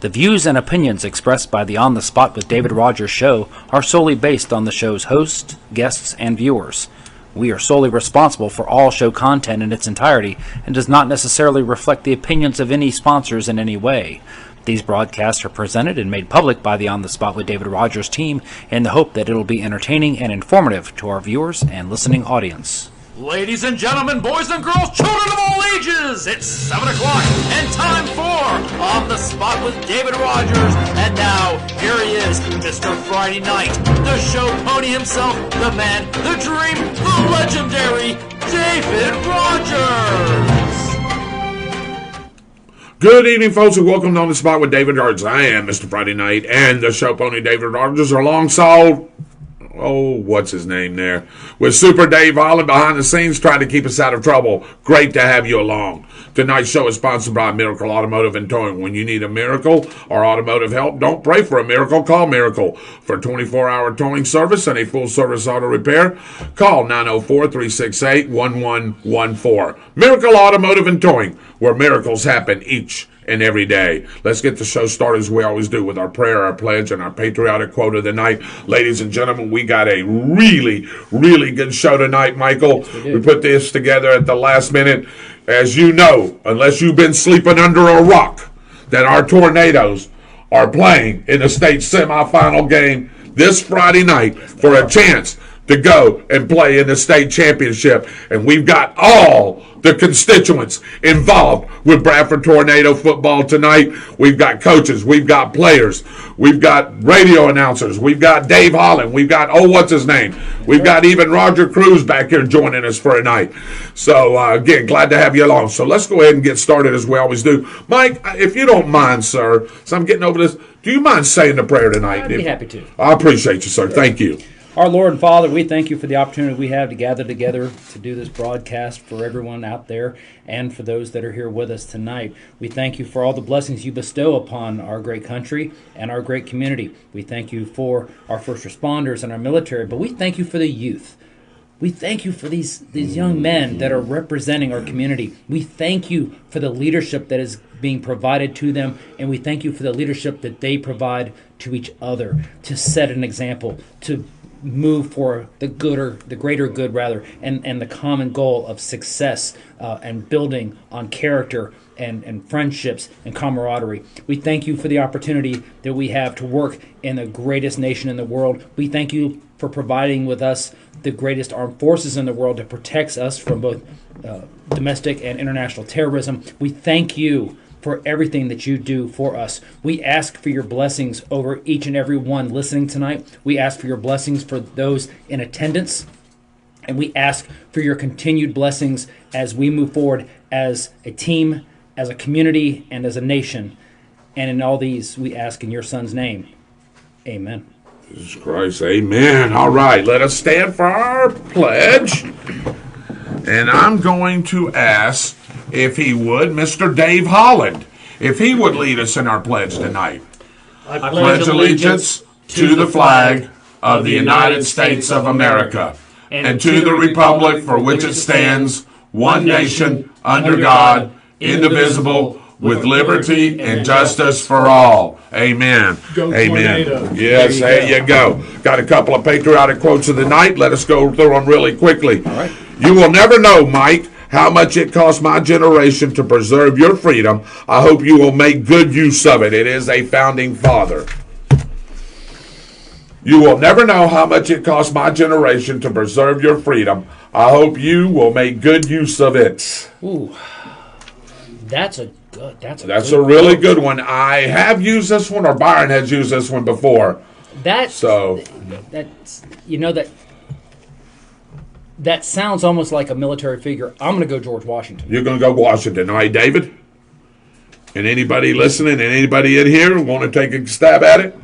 The views and opinions expressed by the On the Spot with David Rodgers show are solely based on the show's host, guests, and viewers. We are solely responsible for all show content in its entirety and does not necessarily reflect the opinions of any sponsors in any way. These broadcasts are presented and made public by the On the Spot with David Rodgers team in the hope that it'll be entertaining and informative to our viewers and listening audience. Ladies and gentlemen, boys and girls, children of all ages, it's 7 o'clock and time for On the Spot with David Rodgers. And now, here he is, Mr. Friday Night, the show pony himself, the man, the dream, the legendary David Rodgers. Good evening, folks, and welcome to On the Spot with David Rodgers. I am Mr. Friday Night, and the show pony David Rodgers alongside, what's his name there? With Super Dave Holland behind the scenes trying to keep us out of trouble. Great to have you along. Tonight's show is sponsored by Miracle Automotive and Towing. When you need a miracle or automotive help, don't pray for a miracle. Call Miracle for 24-hour towing service and a full-service auto repair. Call 904-368-1114. Miracle Automotive and Towing, where miracles happen each and every day. Let's get the show started as we always do with our prayer, our pledge, and our patriotic quote of the night. Ladies and gentlemen, we got a really, really good show tonight, Michael. Yes, we we put this together at the last minute. As you know, unless you've been sleeping under a rock, that our Tornadoes are playing in the state semifinal game this Friday night for a chance to go and play in the state championship. And we've got all the constituents involved with Bradford Tornado football tonight. We've got coaches, we've got players, we've got radio announcers, we've got Dave Holland, we've got, what's his name? We've got even Roger Cruz back here joining us for a night. So, again, glad to have you along. So let's go ahead and get started as we always do. Mike, if you don't mind, sir, so I'm getting over this, do you mind saying the prayer tonight? I'd be happy to. I appreciate you, sir. Thank you. Our Lord and Father, we thank you for the opportunity we have to gather together to do this broadcast for everyone out there and for those that are here with us tonight. We thank you for all the blessings you bestow upon our great country and our great community. We thank you for our first responders and our military, but we thank you for the youth. We thank you for these young men that are representing our community. We thank you for the leadership that is being provided to them, and we thank you for the leadership that they provide to each other to set an example, to move for the greater good, and the common goal of success and building on character and friendships and camaraderie. We thank you for the opportunity that we have to work in the greatest nation in the world. We thank you for providing with us the greatest armed forces in the world that protects us from both domestic and international terrorism. We thank you for everything that you do for us. We ask for your blessings over each and every one listening tonight. We ask for your blessings for those in attendance. And we ask for your continued blessings as we move forward as a team, as a community, and as a nation. And in all these, we ask in your Son's name. Amen. Jesus Christ, amen. All right, let us stand for our pledge. And I'm going to ask, if he would, Mr. Dave Holland, if he would lead us in our pledge tonight. I pledge allegiance to the flag of the United States of America and to the republic for which it stands, one nation, under God, indivisible, with liberty and justice for all. Amen. Go Amen. Tornado. Yes, there you go. Got a couple of patriotic quotes of the night. Let us go through them really quickly. All right. You will never know, Mike, how much it cost my generation to preserve your freedom. I hope you will make good use of it. It is a founding father. You will never know how much it cost my generation to preserve your freedom. I hope you will make good use of it. Ooh, that's a really good one. I have used this one, or Byron has used this one before. That sounds almost like a military figure. I'm going to go George Washington. You're going to go Washington. All right, David? And anybody listening and anybody in here want to take a stab at it?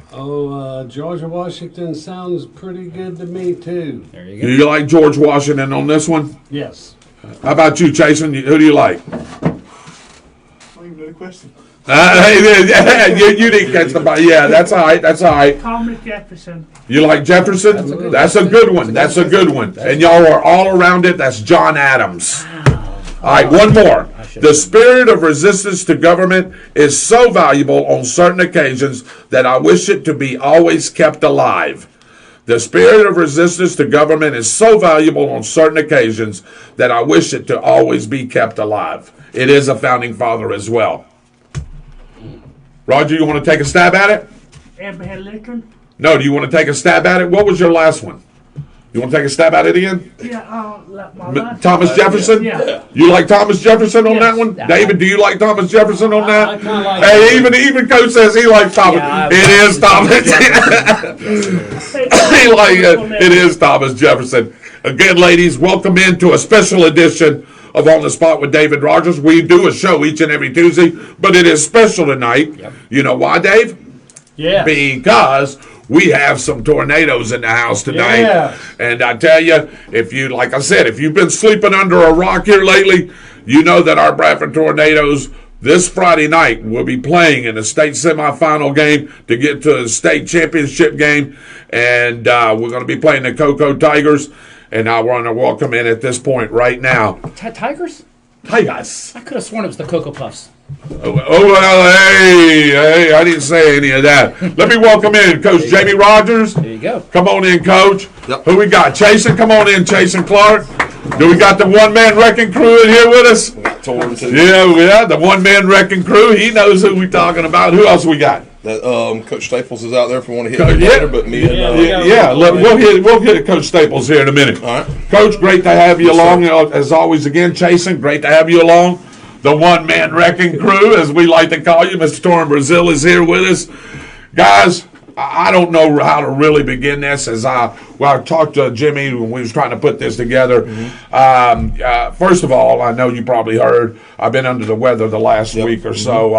George Washington sounds pretty good to me, too. There you go. Do you like George Washington on this one? Yes. How about you, Jason? Who do you like? I don't even know the question. You didn't catch the ball. Yeah, that's all right. Thomas Jefferson. You like Jefferson? That's a good one. And y'all are all around it. That's John Adams. All right, one more. The spirit of resistance to government is so valuable on certain occasions that I wish it to be always kept alive. The spirit of resistance to government is so valuable on certain occasions that I wish it to always be kept alive. It is a founding father as well. Roger, you want to take a stab at it? Abraham Lincoln. No, do you want to take a stab at it? What was your last one? You want to take a stab at it again? Yeah, like my last Thomas Jefferson? Yeah. You like Thomas Jefferson on Yes. that one? David, do you like Thomas Jefferson on that? I kinda like Hey, it. even Coach says he likes Thomas. Yeah, it is Thomas. It is Thomas Jefferson. Again, ladies, welcome into a special edition of On the Spot with David Rodgers. We do a show each and every Tuesday, but it is special tonight. Yep. You know why, Dave? Yeah. Because we have some tornadoes in the house tonight. Yeah. And I tell you, if you've been sleeping under a rock here lately, you know that our Bradford Tornadoes this Friday night will be playing in the state semifinal game to get to the state championship game. And we're going to be playing the Cocoa Tigers. And I want to welcome in at this point right now. Tigers? Tigers. I could have sworn it was the Cocoa Puffs. Oh, well, hey, I didn't say any of that. Let me welcome in Coach Jamie Rodgers. There you go. Come on in, Coach. Yep. Who we got? Chasen, come on in, Chasen Clark. Do we got the one-man wrecking crew in here with us? Torn too. Yeah, the one-man wrecking crew. He knows who we talking about. Who else we got? That Coach Staples is out there if we want to hit Coach, him yeah. later, but me and We'll hit Coach Staples here in a minute. All right. Coach, great to have you Yes, along. sir. As always, again, Chasen, great to have you along. The one-man wrecking crew, as we like to call you. Mr. Torrin Brazil is here with us. Guys, I don't know how to really begin this. I talked to Jimmy when we was trying to put this together. First of all, I know you probably heard, I've been under the weather the last week or so.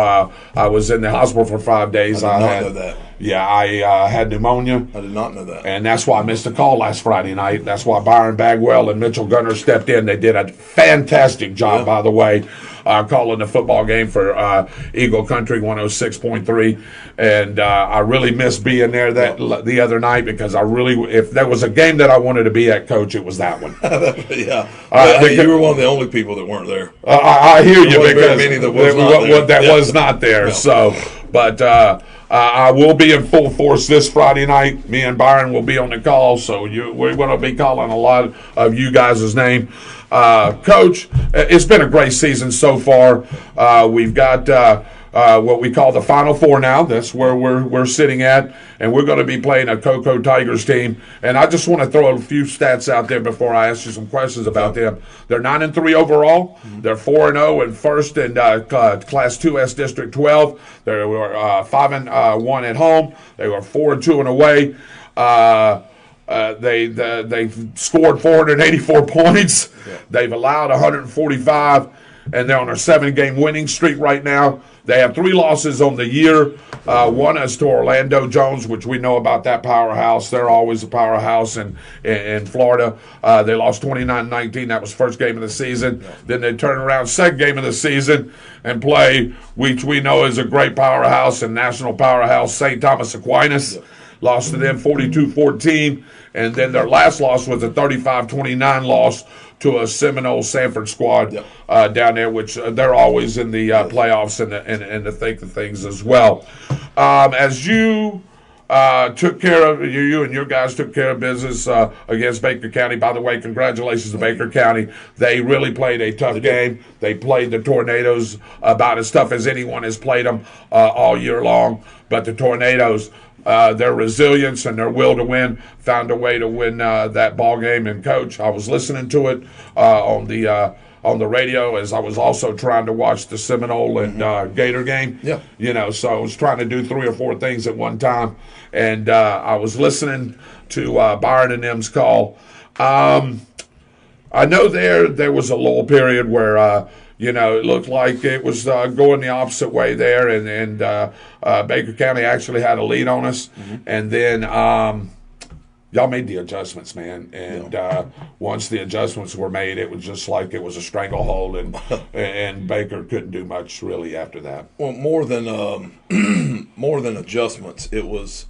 I was in the hospital for 5 days. I did not know that. Yeah, I had pneumonia. I did not know that. And that's why I missed the call last Friday night. That's why Byron Bagwell and Mitchell Gunner stepped in. They did a fantastic job, by the way, calling the football game for Eagle Country 106.3. And I really missed being there the other night because if there was a game that I wanted to be at, Coach, it was that one. Yeah. You were one of the only people that weren't there. I hear you wasn't because very many that was not there. was Yeah. not there. So, but I will be in full force this Friday night. Me and Byron will be on the call, so we're going to be calling a lot of you guys' name. Coach, it's been a great season so far. We've got what we call the Final Four now. That's where we're sitting at, and we're going to be playing a Cocoa Tigers team. And I just want to throw a few stats out there before I ask you some questions about them. They're 9-3 overall. They're 4-0 in first and Class 2S District 12. They were 5-1 at home. They were 4-2 and away. They scored 484 points. Yeah. They've allowed 145, and they're on a 7-game winning streak right now. They have 3 losses on the year. One is to Orlando Jones, which we know about that powerhouse. They're always a powerhouse in Florida. They lost 29-19. That was first game of the season. Yeah. Then they turn around second game of the season and play, which we know is a great powerhouse and national powerhouse, St. Thomas Aquinas. Yeah. Lost to them 42-14. And then their last loss was a 35-29 loss to a Seminole Sanford squad down there, which they're always in the playoffs and the thick of things as well. As you took care of, you and your guys took care of business against Baker County. By the way, congratulations to Baker County. They really played a tough game. They played the Tornadoes about as tough as anyone has played them all year long. But the Tornadoes, their resilience and their will to win found a way to win that ball game. And Coach, I was listening to it on the radio as I was also trying to watch the Seminole and Gator game. Yeah, so I was trying to do 3 or 4 things at one time, and I was listening to Byron and them's call. I know there was a lull period where. It looked like it was going the opposite way there, and Baker County actually had a lead on us. Mm-hmm. And then y'all made the adjustments, man. And once the adjustments were made, it was just like it was a stranglehold, and Baker couldn't do much really after that. Well, more than adjustments, it was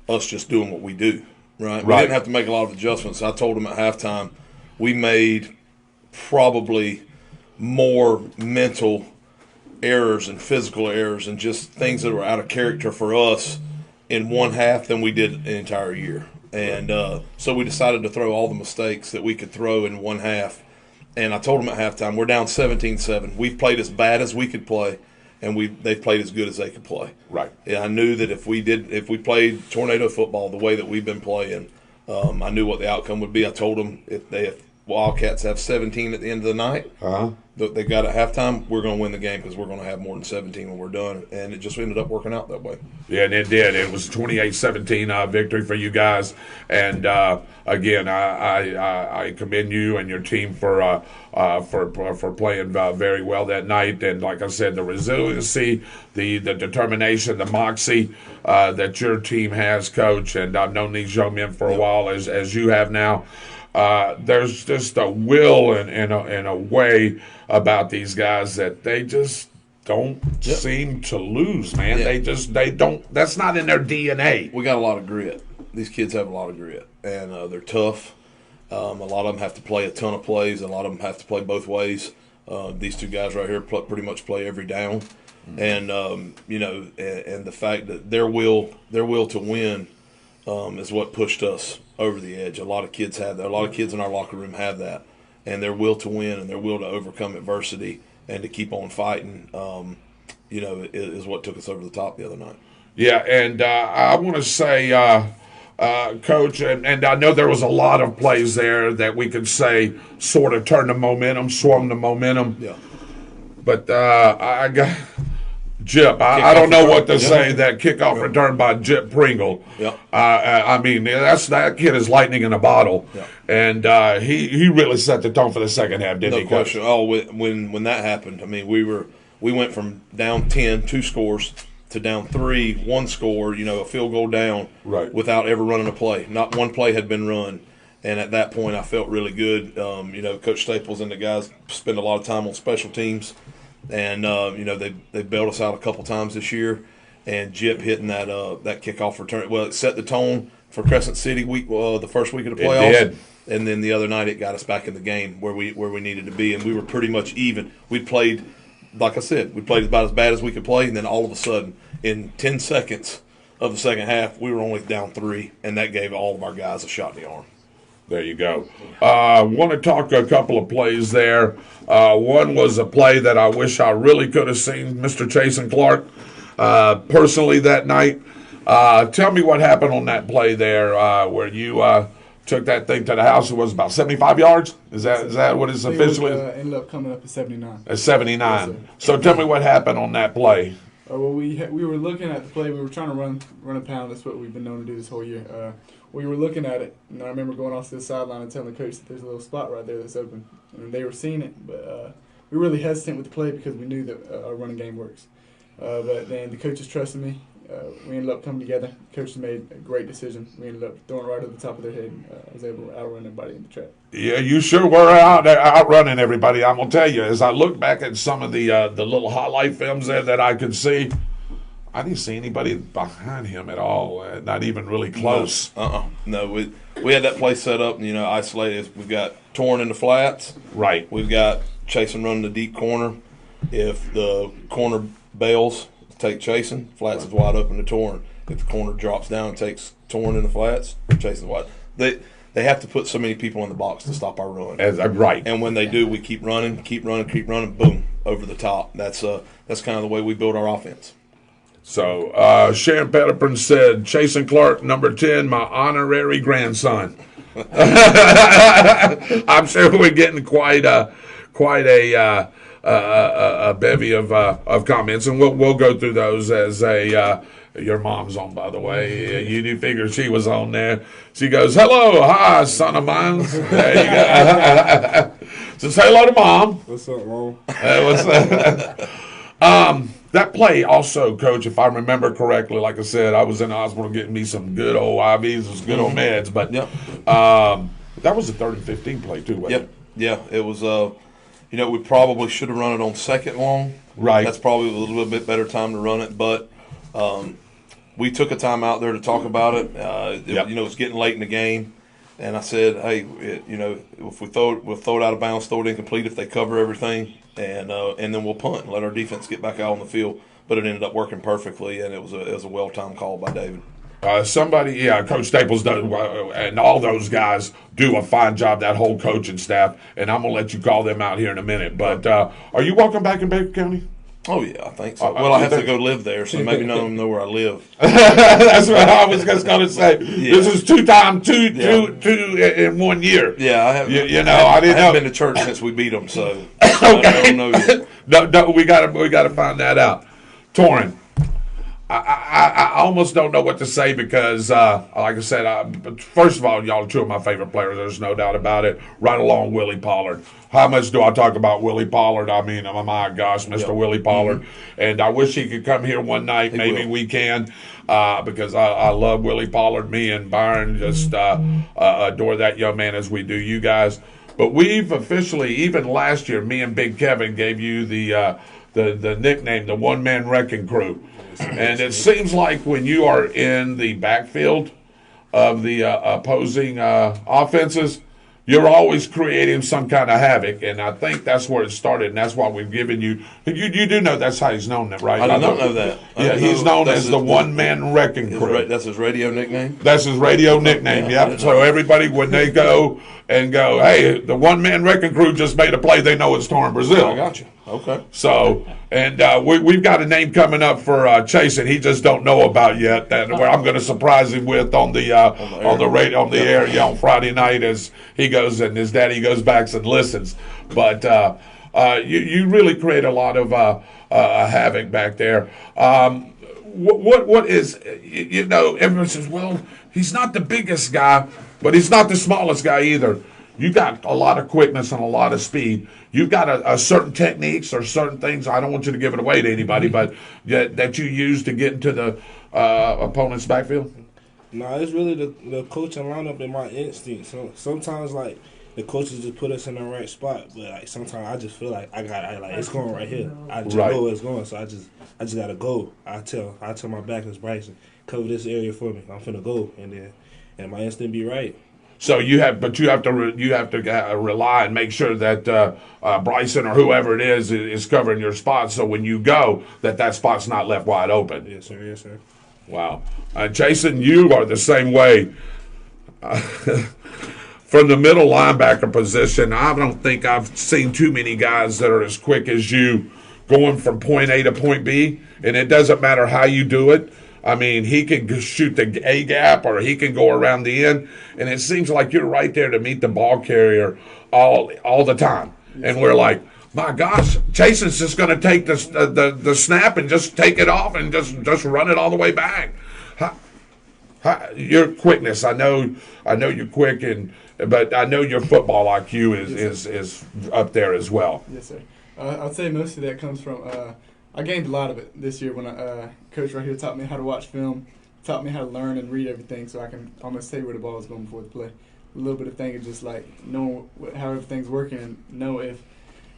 us just doing what we do, right? We didn't have to make a lot of adjustments. I told them at halftime we made probably more mental errors and physical errors and just things that were out of character for us in one half than we did the entire year. And so we decided to throw all the mistakes that we could throw in one half. And I told them at halftime, we're down 17-7. We've played as bad as we could play, and they've played as good as they could play. Right. Yeah, I knew that if we played tornado football the way that we've been playing, I knew what the outcome would be. I told them if Wildcats have 17 at the end of the night, they got at halftime, we're going to win the game because we're going to have more than 17 when we're done. And it just ended up working out that way. Yeah, and it did. It was 28-17 victory for you guys. And again, I commend you and your team for playing very well that night. And like I said, the resiliency, the determination, the moxie that your team has, Coach. And I've known these young men for a while, as you have now. There's just a will and a way about these guys that they just don't seem to lose, man. They don't. That's not in their DNA. We got a lot of grit. These kids have a lot of grit, and they're tough. A lot of them have to play a ton of plays. A lot of them have to play both ways. These two guys right here pretty much play every down, and and the fact that their will to win is what pushed us over the edge. A lot of kids have that. A lot of kids in our locker room have that, and their will to win and their will to overcome adversity and to keep on fighting, is what took us over the top the other night. Yeah, and I want to say, Coach, and I know there was a lot of plays there that we could say sort of turned the momentum, swung the momentum. Yeah. But I got Jip. I don't know what to say. That kickoff return by Jip Pringle. Yeah. I mean, that kid is lightning in a bottle. Yeah. And he really set the tone for the second half, didn't he, No Coach? question. Oh, when that happened, I mean, we went from down 10, 2 scores, to down 3, 1 score, a field goal down, right, without ever running a play. Not one play had been run. And at that point, I felt really good. Coach Staples and the guys spend a lot of time on special teams. And, they bailed us out a couple times this year. And Jip hitting that kickoff return, well, it set the tone for Crescent City the first week of the playoffs. It did. And then the other night it got us back in the game where we needed to be. And we were pretty much even. We'd played, like I said, we played about as bad as we could play. And then all of a sudden, in 10 seconds of the second half, we were only down 3. And that gave all of our guys a shot in the arm. There you go. Want to talk a couple of plays there. One was a play that I wish I really could have seen Mr. Chasen Clark personally that night. Tell me what happened on that play there where you took that thing to the house. It was about 75 yards? Is that what it's officially? Ended up coming up at 79. At 79. Yes, so tell me what happened on that play. Well, we were looking at the play. We were trying to run a pound. That's what we've been known to do this whole year. We were looking at it, and I remember going off to the sideline and telling the coach that there's a little spot right there that's open. And they were seeing it, but we were really hesitant with the play because we knew that our running game works. But then the coaches trusted me. We ended up coming together. The coaches made a great decision. We ended up throwing right over the top of their head. I was able to outrun everybody in the trap. Yeah, you sure were out there outrunning everybody. I'm going to tell you, as I look back at some of the little highlight films there that I could see, I didn't see anybody behind him at all, not even really close. No, we had that play set up, isolated. We've got Torn in the flats. Right. We've got Chasen running the deep corner. If the corner bails, take Chasen. Flats is wide open to Torn. If the corner drops down and takes Torn in the flats, Chasen's wide. They have to put so many people in the box to stop our run. Right. And when they do, we keep running, boom, over the top. That's kind of the way we build our offense. So, Sharon Pettiprun said, Chasen Clark, number 10, my honorary grandson. I'm sure we're getting quite a bevy of comments, and we'll go through those as your mom's on, by the way. You do figure she was on there. She goes, hello, hi, son of mine. There you go. So say hello to Mom. What's up, Mom? That play also, Coach, if I remember correctly, like I said, I was in the hospital getting me some good old IVs, some good old meds, but that was a 3rd and 15 play too, wasn't it? Yeah, it was, we probably should have run it on second long. Right. That's probably a little bit better time to run it, but we took a time out there to talk about it. It was getting late in the game, and I said, hey, if we'll throw it out of bounds, throw it incomplete if they cover everything, and then we'll punt and let our defense get back out on the field. But it ended up working perfectly, and it was a well-timed call by David. Coach Staples does, and all those guys do a fine job, that whole coaching staff, and I'm going to let you call them out here in a minute. But are you welcome back in Baker County? Oh, yeah, I think so. Well, I have to go live there, so maybe none of them know where I live. That's what I was just going to say. Yeah. This is two in 1 year. Yeah, I have. I didn't know. I haven't been to church since we beat them, so okay. I don't know yet. No, we got to find that out. Torrin, I almost don't know what to say because, like I said, first of all, y'all are two of my favorite players. There's no doubt about it. Right along Willie Pollard. How much do I talk about Willie Pollard? I mean, oh my gosh, Mr. Willie Pollard. Mm-hmm. And I wish he could come here one night. Maybe we can, because I love Willie Pollard. Me and Byron just adore that young man as we do you guys. But we've officially, even last year, me and Big Kevin gave you the nickname, the one-man wrecking crew. And it seems like when you are in the backfield of the opposing offenses, you're always creating some kind of havoc, and I think that's where it started, and that's why we've given you. You do know that's how he's known, right? I did not know that. Yeah, he's known as the one-man wrecking crew. That's his radio nickname? That's his radio nickname, yeah. So everybody, when they go, hey, the one-man wrecking crew just made a play, they know it's Torrin Brazil. I got you. Okay. So, and we've got a name coming up for Chasen. He just don't know about yet. That where I'm going to surprise him with on the air on Friday night as he goes and his daddy goes back and listens. But you really create a lot of havoc back there. What is everyone says, well, he's not the biggest guy, but he's not the smallest guy either. You got a lot of quickness and a lot of speed. You've got a certain techniques or certain things. I don't want you to give it away to anybody, but that you use to get into the opponent's backfield. No, it's really the coaching lineup and my instinct. So sometimes like the coaches just put us in the right spot, but like sometimes I just feel like it's going right here. I just know where it's going, so I just gotta go. I tell my backers, Bryson, cover this area for me. I'm finna go, and my instinct be right. So you have to rely and make sure that Bryson or whoever it is covering your spot. So when you go, that spot's not left wide open. Yes, sir. Yes, sir. Wow, Jason, you are the same way. From the middle linebacker position, I don't think I've seen too many guys that are as quick as you going from point A to point B, and it doesn't matter how you do it. I mean, he can shoot the A gap or he can go around the end, and it seems like you're right there to meet the ball carrier all the time. And we're like, my gosh, Jason's just going to take the snap and just take it off and just run it all the way back. Your quickness, I know you're quick, but I know your football IQ is up there as well. Yes, sir. I'd say most of that comes from I gained a lot of it this year when Coach right here taught me how to watch film, taught me how to learn and read everything so I can almost say where the ball is going before the play. A little bit of thing is just like knowing how everything's working and know if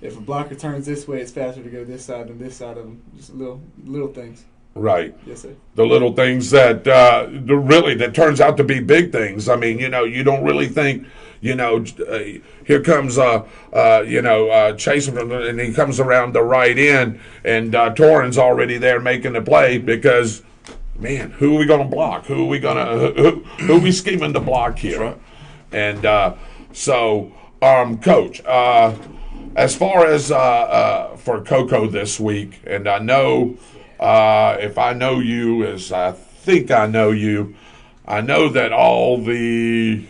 a blocker turns this way, it's faster to go this side than this side of them. Just little things. Right. Yes, sir. The little things that that turns out to be big things. I mean, you don't really think, here comes Chase and he comes around the right end, and Torrin's already there making the play because, man, who are we going to block? Who are we scheming to block here? That's right. And so, Coach, as far as for Coco this week, and I know. If I know you as I think I know you, I know that all there's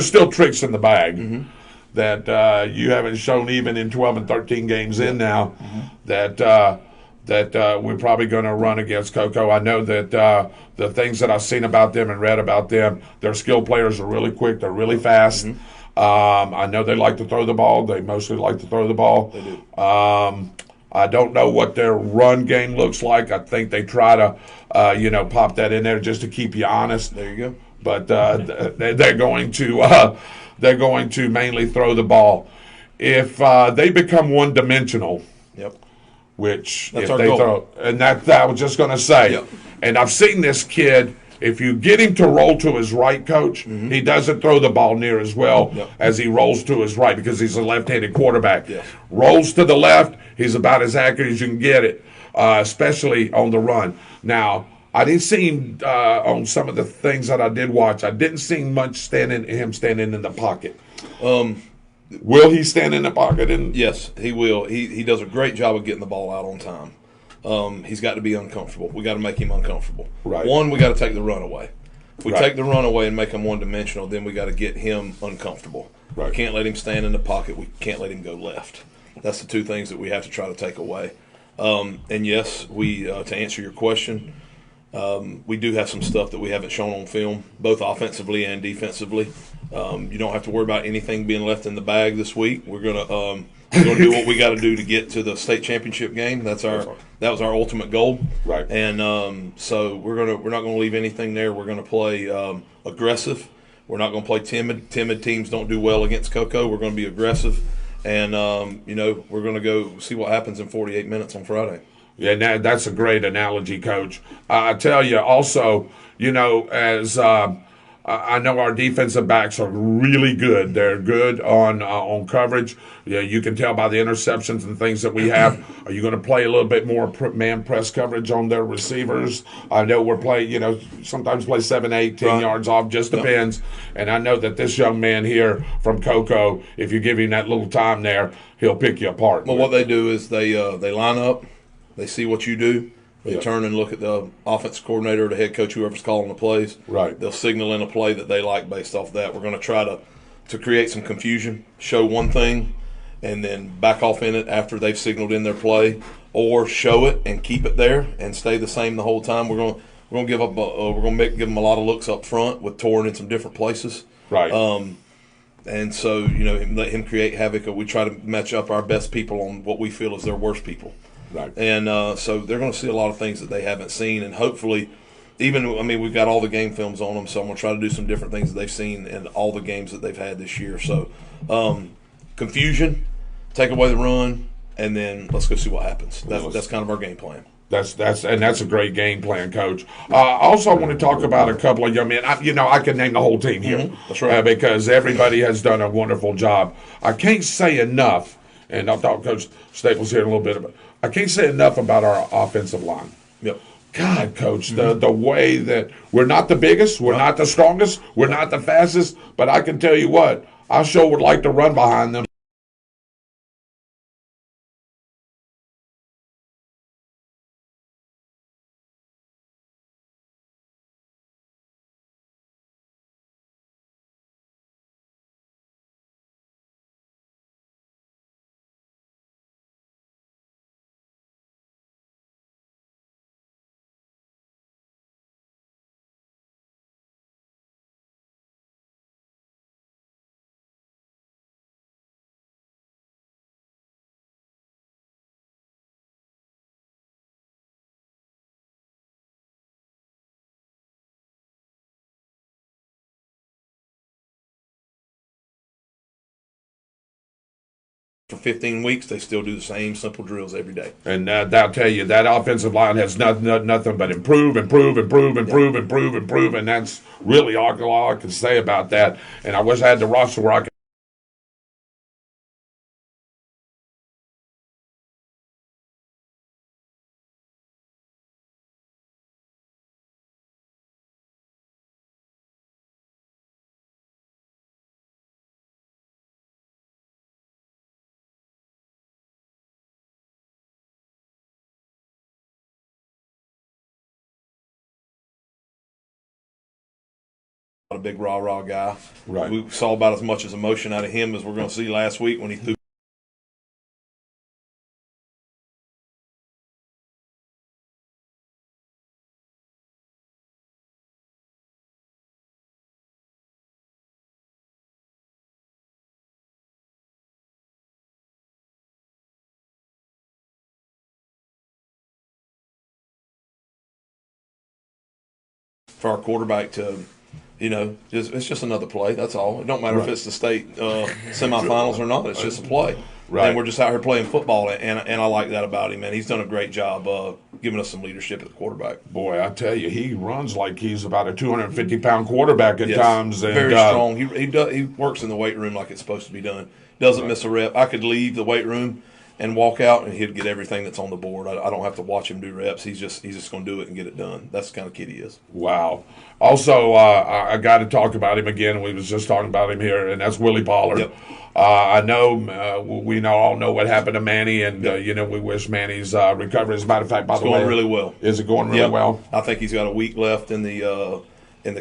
still tricks in the bag that you haven't shown even in 12 and 13 games in now that we're probably going to run against Coco. I know that the things that I've seen about them and read about them, their skill players are really quick, they're really fast. I know they like to throw the ball. They mostly like to throw the ball. They do. I don't know what their run game looks like. I think they try to, pop that in there just to keep you honest. There you go. But they're going to mainly throw the ball. If they become one-dimensional, yep, which that's if our they goal. throw, and that I was just going to say, yep. And I've seen this kid if you get him to roll to his right, Coach, he doesn't throw the ball near as well as he rolls to his right because he's a left-handed quarterback. Yes. Rolls to the left, he's about as accurate as you can get it, especially on the run. Now, I didn't see him on some of the things that I did watch. I didn't see much standing in the pocket. Will he stand in the pocket? Yes, he will. He does a great job of getting the ball out on time. He's got to be uncomfortable. We got to make him uncomfortable. Right. One, we got to take the run away. If we Right. take the run away and make him one-dimensional, then we got to get him uncomfortable. Right. We can't let him stand in the pocket. We can't let him go left. That's the two things that we have to try to take away. And yes, we to answer your question, we do have some stuff that we haven't shown on film, both offensively and defensively. You don't have to worry about anything being left in the bag this week. We're gonna do what we got to do to get to the state championship game. That was our ultimate goal. Right. And so we're not gonna leave anything there. We're gonna play aggressive. We're not gonna play timid. Timid teams don't do well against Cocoa. We're gonna be aggressive, and we're gonna go see what happens in 48 minutes on Friday. Yeah, that's a great analogy, Coach. I tell you, also, as I know our defensive backs are really good. They're good on coverage. Yeah, you can tell by the interceptions and things that we have. Are you going to play a little bit more man press coverage on their receivers? I know we're playing, sometimes play 7, 8, 10 yards off, just depends. And I know that this young man here from Cocoa, if you give him that little time there, he'll pick you apart. Well, what they do is they line up, they see what you do. They turn and look at the offensive coordinator or the head coach, whoever's calling the plays. Right. They'll signal in a play that they like based off that. We're going to try to create some confusion, show one thing, and then back off in it after they've signaled in their play, or show it and keep it there and stay the same the whole time. We're going to give them a lot of looks up front with Torrin in some different places. Right. And so let him create havoc. We try to match up our best people on what we feel is their worst people. Right. And so they're going to see a lot of things that they haven't seen, and hopefully, we've got all the game films on them, so I'm going to try to do some different things that they've seen in all the games that they've had this year. So, confusion, take away the run, and then let's go see what happens. That's kind of our game plan. That's a great game plan, Coach. Also, I want to talk about a couple of young men. I can name the whole team here. That's right. Because everybody has done a wonderful job. I can't say enough, and I'll talk Coach Staples here in a little bit about. I can't say enough about our offensive line. Yep. God, Coach, the way that we're not the biggest, we're not the strongest, we're not the fastest, but I can tell you what, I sure would like to run behind them. For 15 weeks, they still do the same simple drills every day. And I'll tell you, that offensive line has nothing but improve, and that's really all I can say about that. And I wish I had the roster where I could. A big rah-rah guy. Right. We saw about as much as emotion out of him as we're going to see last week when he threw. For our quarterback to, it's just another play. That's all. It don't matter if it's the state semifinals or not. It's just a play. And we're just out here playing football, and I like that about him, man. He's done a great job giving us some leadership at the quarterback. Boy, I tell you, he runs like he's about a 250-pound quarterback at times. And, very strong. He works in the weight room like it's supposed to be done. Doesn't miss a rep. I could leave the weight room and walk out, and he'd get everything that's on the board. I don't have to watch him do reps. He's just going to do it and get it done. That's the kind of kid he is. Wow. Also, I got to talk about him again. We was just talking about him here, and that's Willie Pollard. Yep. I know we all know what happened to Manny, and we wish Manny's recovery. As a matter of fact, by the way, it's going really well. Is it going really well? I think he's got a week left in the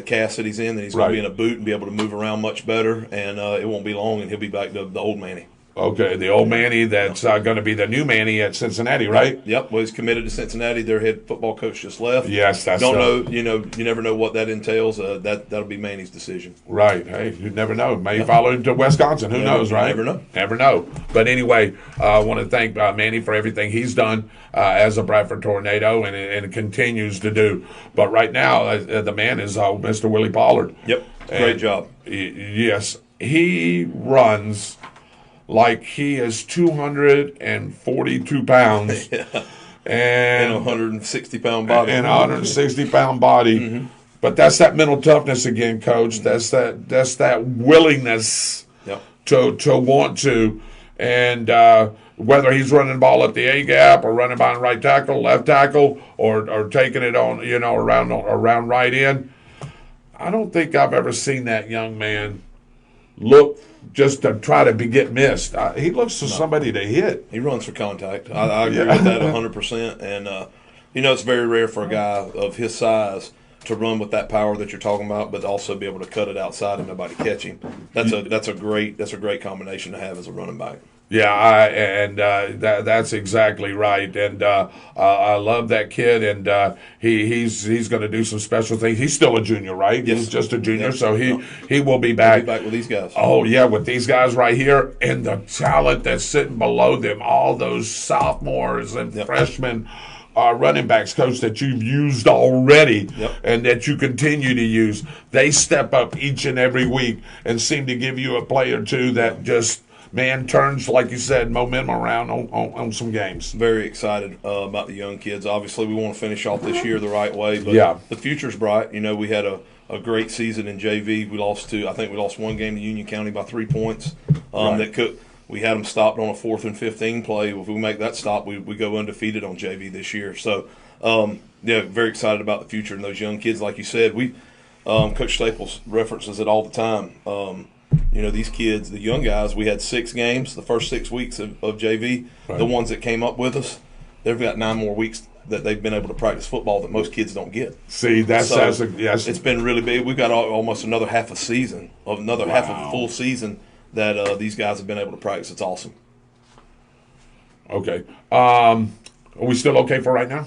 cast that he's in. That he's going to be in a boot and be able to move around much better, and it won't be long, and he'll be back to the old Manny. Okay, the old Manny that's going to be the new Manny at Cincinnati, right? Yep. Well, he's committed to Cincinnati. Their head football coach just left. Yes, that's don't know. You never know what that entails. That'll be Manny's decision. Right. Hey, you never know. May follow him to Wisconsin. Who knows, right? Never know. Never know. But anyway, I want to thank Manny for everything he's done as a Bradford Tornado, and continues to do. But right now, the man is Mr. Willie Pollard. Yep. Great job. Yes, he runs like he is 242 pounds. And a 160-pound body. And a 160-pound body. Mm-hmm. But that's that mental toughness again, Coach. Mm-hmm. That's that willingness to want to. And whether he's running the ball up the A-gap or running behind right tackle, left tackle, or taking it on, around right in, I don't think I've ever seen that young man look just to try to get missed. He looks for somebody to hit. He runs for contact. I agree with that 100%. And, it's very rare for a guy of his size to run with that power that you're talking about, but also be able to cut it outside and nobody catch him. That's a great combination to have as a running back. Yeah, that's exactly right, and I love that kid, and he's going to do some special things. He's still a junior, right? Yes. He's just a junior, so he will be back. He'll be back with these guys. Oh yeah, with these guys right here, and the talent that's sitting below them, all those sophomores and freshmen. Running backs, Coach, that you've used already and that you continue to use. They step up each and every week and seem to give you a play or two that just, turns, like you said, momentum around on some games. Very excited about the young kids. Obviously, we want to finish off this year the right way, but the future's bright. We had a great season in JV. I think we lost one game to Union County by 3 points. We had them stopped on a 4th and 15 play. If we make that stop, we go undefeated on JV this year. So, very excited about the future and those young kids. Like you said, Coach Staples references it all the time. These kids, the young guys, we had 6 games the first 6 weeks of JV. Right. The ones that came up with us, they've got 9 more weeks that they've been able to practice football that most kids don't get. See, it's been really big. We've got almost another half a season, half of a full season that these guys have been able to practice. It's awesome. Okay. Are we still okay for right now,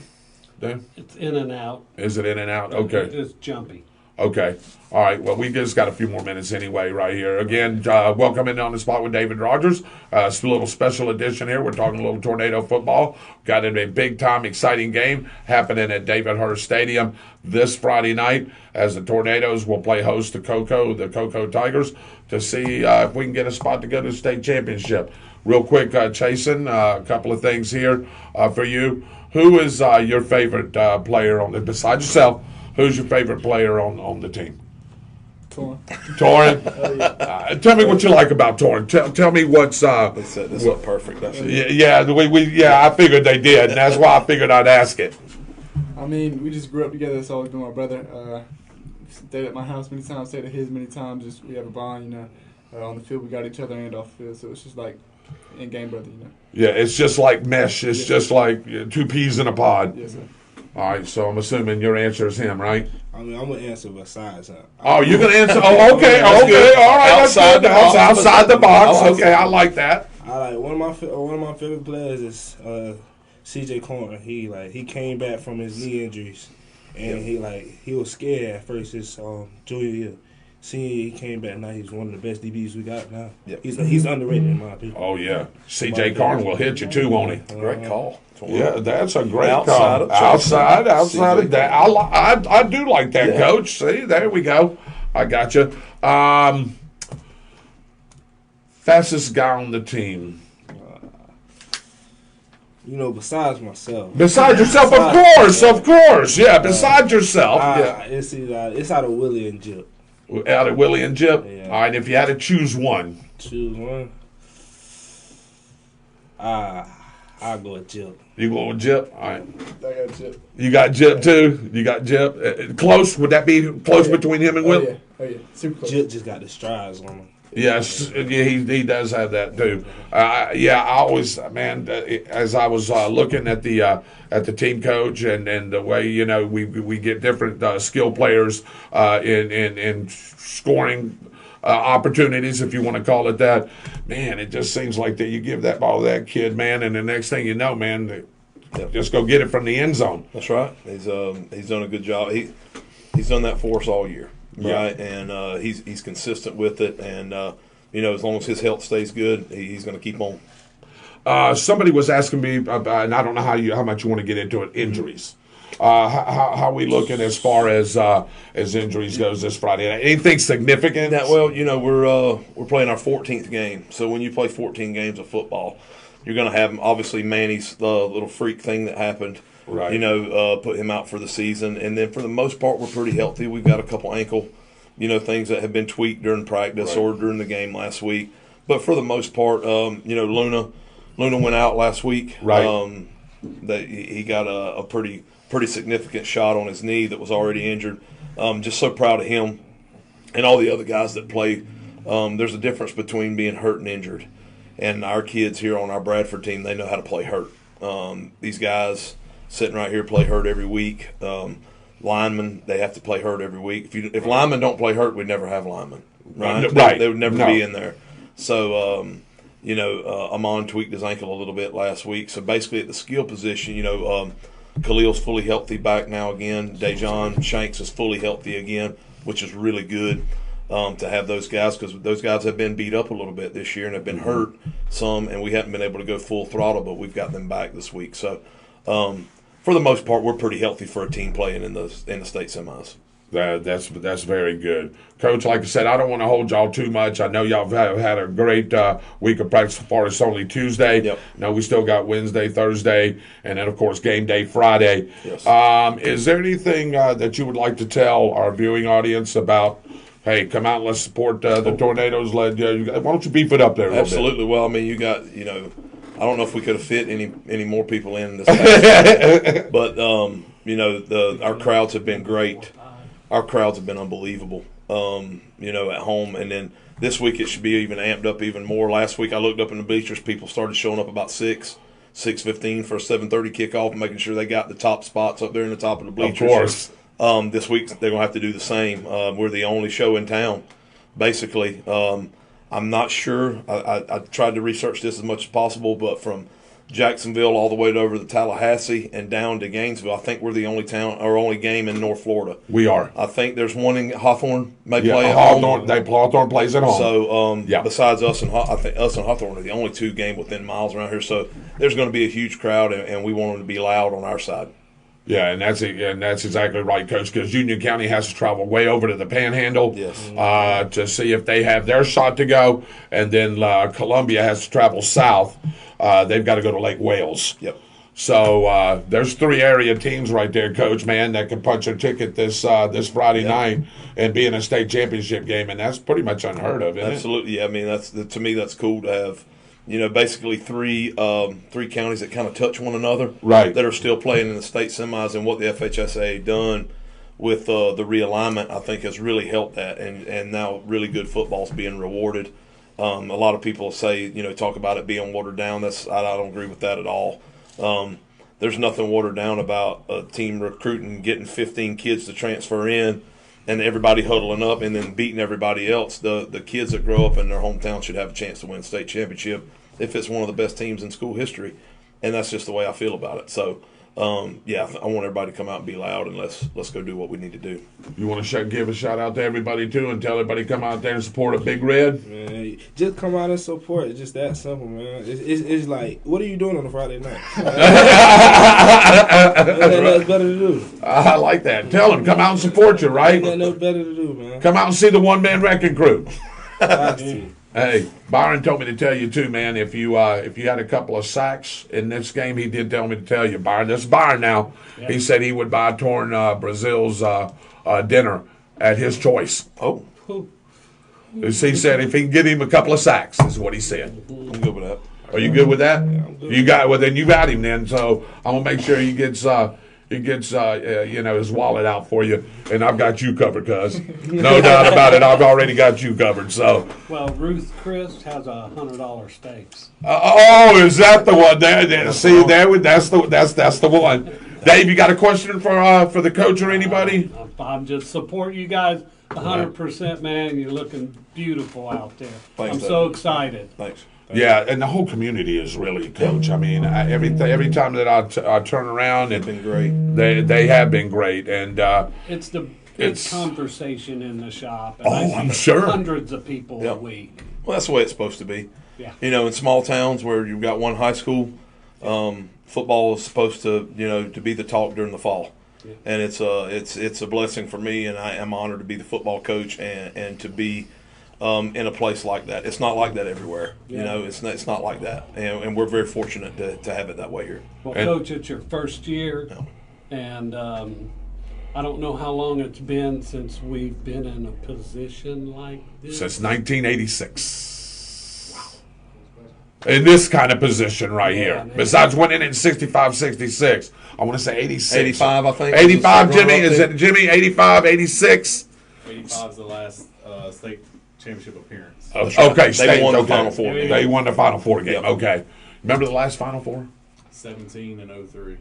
Dan? It's in and out. Is it in and out? Okay. It's jumpy. Okay. All right. Well, we just got a few more minutes anyway right here. Again, welcome in on the spot with David Rodgers. It's a little special edition here. We're talking a little tornado football. Got a big-time, exciting game happening at David Hurst Stadium this Friday night as the Tornadoes will play host to the Cocoa Tigers, to see if we can get a spot to go to the state championship. Real quick, Chasen, a couple of things here for you. Who is your favorite player besides yourself? Who's your favorite player on the team? Torin. Tell me what you like about Torin. Tell me what's. This is perfect. I figured they did, and that's why I figured I'd ask it. I mean, we just grew up together. That's always been my brother. Stayed at my house many times. Stayed at his many times. Just we have a bond, on the field we got each other and off the field. So it's just like in-game brother, Yeah, it's just like mesh. It's just like 2 peas in a pod. Yes, sir. All right, so I'm assuming your answer is him, right? I mean, I'm gonna answer besides. Oh, you're gonna answer? Oh, okay, okay, all right. Outside the box. Okay, I like that. I like one of my favorite players is C.J. Corn. He came back from his knee injuries, and he was scared at first his junior year. He came back. Now he's one of the best DBs we got now. Yep. He's underrated in my opinion. Oh yeah, C.J. Corn will hit you too, won't he? Great call. Yeah, that's a great call. Outside of that, I do like that, Coach. See, there we go. I got you. Fastest guy on the team. You know, besides myself. Besides yourself, of course. Yeah, besides yourself. Yeah. It's out of Willie and Jip. Out of Willie and Jip? Yeah. All right, if you had to choose one. Choose one. I'll go with Jip. You going with Jip? All right. I got Jip. You got Jip, too? You got Jip? Close? Would that be close between him and Will? Oh, yeah. Super close. Jip just got the strides on him. Yes, he does have that too. I always, man, as I was looking at the team coach and the way we get different skill players in scoring opportunities, if you want to call it that. Man, it just seems like that you give that ball to that kid, man, and the next thing you know, man, they just go get it from the end zone. That's right. He's done a good job. He's done that for us all year. Right, and he's consistent with it, and as long as his health stays good, he's going to keep on. Somebody was asking me, and I don't know how much you want to get into it. Injuries. How are we looking as far as injuries goes this Friday? Anything significant? Well, we're playing our 14th game, so when you play 14 games of football, you're going to have obviously Manny's little freak thing that happened. Right. Put him out for the season. And then for the most part, we're pretty healthy. We've got a couple ankle, things that have been tweaked during practice or during the game last week. But for the most part, Luna went out last week. Right. That he got a pretty significant shot on his knee that was already injured. Just so proud of him and all the other guys that play. There's a difference between being hurt and injured. And our kids here on our Bradford team, they know how to play hurt. These guys sitting right here play hurt every week. Linemen, they have to play hurt every week. If linemen don't play hurt, we'd never have linemen. Right? They would never be in there. So, Amon tweaked his ankle a little bit last week. So basically at the skill position, Khalil's fully healthy back now again. Dejon Shanks is fully healthy again, which is really good to have those guys, because those guys have been beat up a little bit this year and have been hurt some, and we haven't been able to go full throttle, but we've got them back this week. So, for the most part, we're pretty healthy for a team playing in the state semis. That's very good, Coach. Like I said, I don't want to hold y'all too much. I know y'all have had a great week of practice so far. It's only Tuesday. Yep. No, we still got Wednesday, Thursday, and then of course game day Friday. Yes. Is there anything that you would like to tell our viewing audience about? Hey, come out and let's support the Tornadoes. Why don't you beef it up there a little bit? Absolutely. Well, I mean, you got I don't know if we could have fit any more people in this past but our crowds have been great. Our crowds have been unbelievable. At home, and then this week it should be even amped up even more. Last week I looked up in the bleachers, people started showing up about 6:15 for a 7:30 kickoff, making sure they got the top spots up there in the top of the bleachers. Of course. This week they're gonna have to do the same. We're the only show in town, basically. I'm not sure. I tried to research this as much as possible, but from Jacksonville all the way over to Tallahassee and down to Gainesville, I think we're the only town or only game in North Florida. We are. I think there's one in Hawthorne play at Hawthorne. home. Hawthorne plays at home. So besides us and I think us and Hawthorne are the only two games within miles around here. So there's going to be a huge crowd, and we want them to be loud on our side. Yeah, and that's exactly right, Coach, because Union County has to travel way over to the Panhandle to see if they have their shot to go, and then Columbia has to travel south. They've got to go to Lake Wales. Yep. So there's 3 area teams right there, Coach, man, that can punch a ticket this Friday night and be in a state championship game, and that's pretty much unheard of, isn't it? Absolutely. Yeah, I mean, to me that's cool to have. Basically three counties that kind of touch one another, right? That are still playing in the state semis, and what the FHSA done with the realignment, I think, has really helped that, and now really good football's being rewarded. A lot of people say, talk about it being watered down. I don't agree with that at all. There's nothing watered down about a team recruiting, getting 15 kids to transfer in, and everybody huddling up and then beating everybody else. The kids that grow up in their hometown should have a chance to win state championship if it's one of the best teams in school history, and that's just the way I feel about it. So, I want everybody to come out and be loud, and let's go do what we need to do. You want to give a shout out to everybody too, and tell everybody come out there and support a Big Red? Man, just come out and support. It's just that simple, man. It's like, what are you doing on a Friday night? That's better to do. I like that. Tell them, come out and support you, right? Ain't nothing better to do, man. Come out and see the one-man wrecking crew. Hey, Byron told me to tell you too, man. If you had a couple of sacks in this game, he did tell me to tell you, Byron. This is Byron now. Yeah. He said he would buy Torn Brazil's dinner at his choice. Oh, He said if he can get him a couple of sacks, is what he said. I'm good with that. Are you good with that? You got then you got him then. So I'm gonna make sure he gets his wallet out for you, and I've got you covered, cuz no doubt about it. I've already got you covered. So. Well, Ruth Chris has $100 steaks. Is that the one? There. See, that's the one. Dave, you got a question for the coach or anybody? I'm just supporting you guys 100%, man. You're looking beautiful out there. Thanks, I'm Dave. so excited. Thanks. Yeah, and the whole community is really, coach. I mean, every time that I turn around, It's been great. they have been great, and It's the big It's- conversation in the shop. And I see I'm sure. hundreds of people a Yep. week. Well, that's the way it's supposed to be. Yeah. In small towns where you've got one high school, football is supposed to be the talk during the fall. Yeah. And it's a blessing for me, and I am honored to be the football coach and to be in a place like that. It's not like that everywhere. Yeah. It's not like that, and we're very fortunate to have it that way here. Well, And- Coach, it's your first year, and I don't know how long it's been since we've been in a position like this. since 1986. In this kind of position right Yeah, here. man. Besides winning in 65, 66. I want to say 86. 85, I think. 85, Jimmy. Runner-up Is there. it Jimmy? 85, 86? 85 is the last state championship appearance. Okay, They state, won the okay. Final Four game. They won the Final Four game. Yep. Okay. Remember the last Final Four? 17 and 03.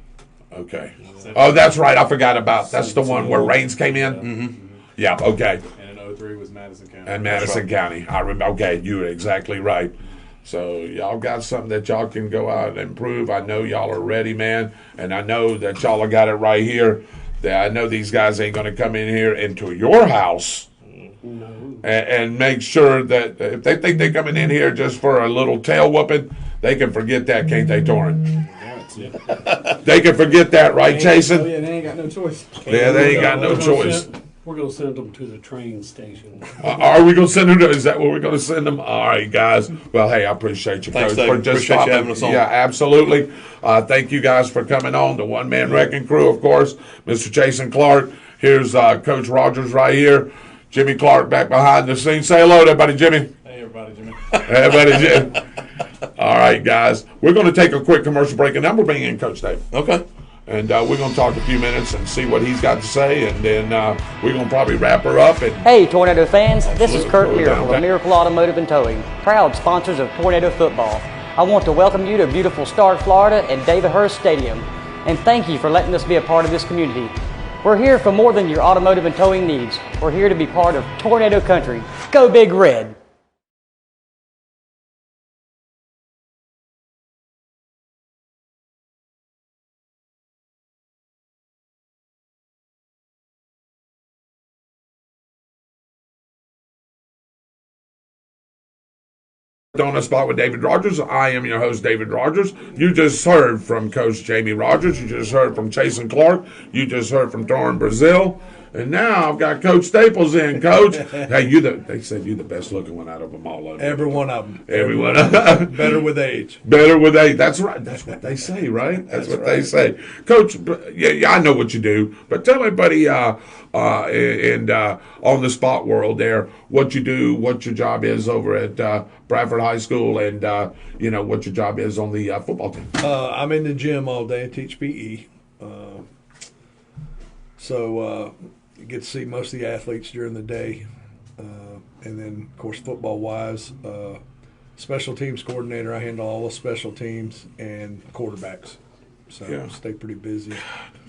Okay. Oh, that's right. I forgot about. That's the one where Reigns came in. Mm-hmm. Yeah. Okay. And in 03 was Madison County. And Madison County. I remember. Okay, you were exactly right. So y'all got something that y'all can go out and improve. I know y'all are ready, man, and I know that y'all have got it right here. That I know these guys ain't going to come in here into your house and make sure that if they think they're coming in here just for a little tail whooping, they can forget that, can't they, Torrin? They can forget that, right, Oh Jason? yeah, they ain't got no choice. Yeah, they ain't got no We're gonna choice. We're going to send them to the train station. Are we going to send them to? Is that what we're going to send them? All right, guys. Well, hey, I appreciate you, Thanks, Coach, Dave. for just Appreciate you stopping. having us on. Yeah, absolutely. Thank you guys for coming on. The one-man wrecking crew, of course. Mr. Jason Clark. Here's Coach Rodgers right here. Jimmy Clark back behind the scenes. Say hello to everybody, Jimmy. Hey, everybody, Jimmy. Everybody, Jimmy. All right, guys. We're going to take a quick commercial break, and then we'll bring in Coach Dave. Okay. And we're going to talk a few minutes and see what he's got to say, and then we're going to probably wrap her up. And Hey, Tornado fans, this is Kurt Go Miracle down. of Miracle Automotive and Towing, proud sponsors of Tornado Football. I want to welcome you to beautiful Stark, Florida at David Hurst Stadium, and thank you for letting us be a part of this community. We're here for more than your automotive and towing needs. We're here to be part of Tornado Country. Go Big Red! on the spot with David Rodgers. I am your host, David Rodgers. You just heard from Coach Jamie Rodgers. You just heard from Jason Clark. You just heard from Torrin Brazil. And now I've got Coach Staples in, Coach. Hey, they said you're the best looking one out of them all. Every one of them. Everyone. Better with age. Better with age. That's right. That's what they say, right? That's what they say. Coach, yeah, I know what you do, but tell everybody on the spot world there what you do, what your job is over at Bradford High School, and what your job is on the football team. I'm in the gym all day and teach PE. So you get to see most of the athletes during the day. And then, of course, football-wise, special teams coordinator. I handle all the special teams and quarterbacks. So Yeah. stay pretty busy.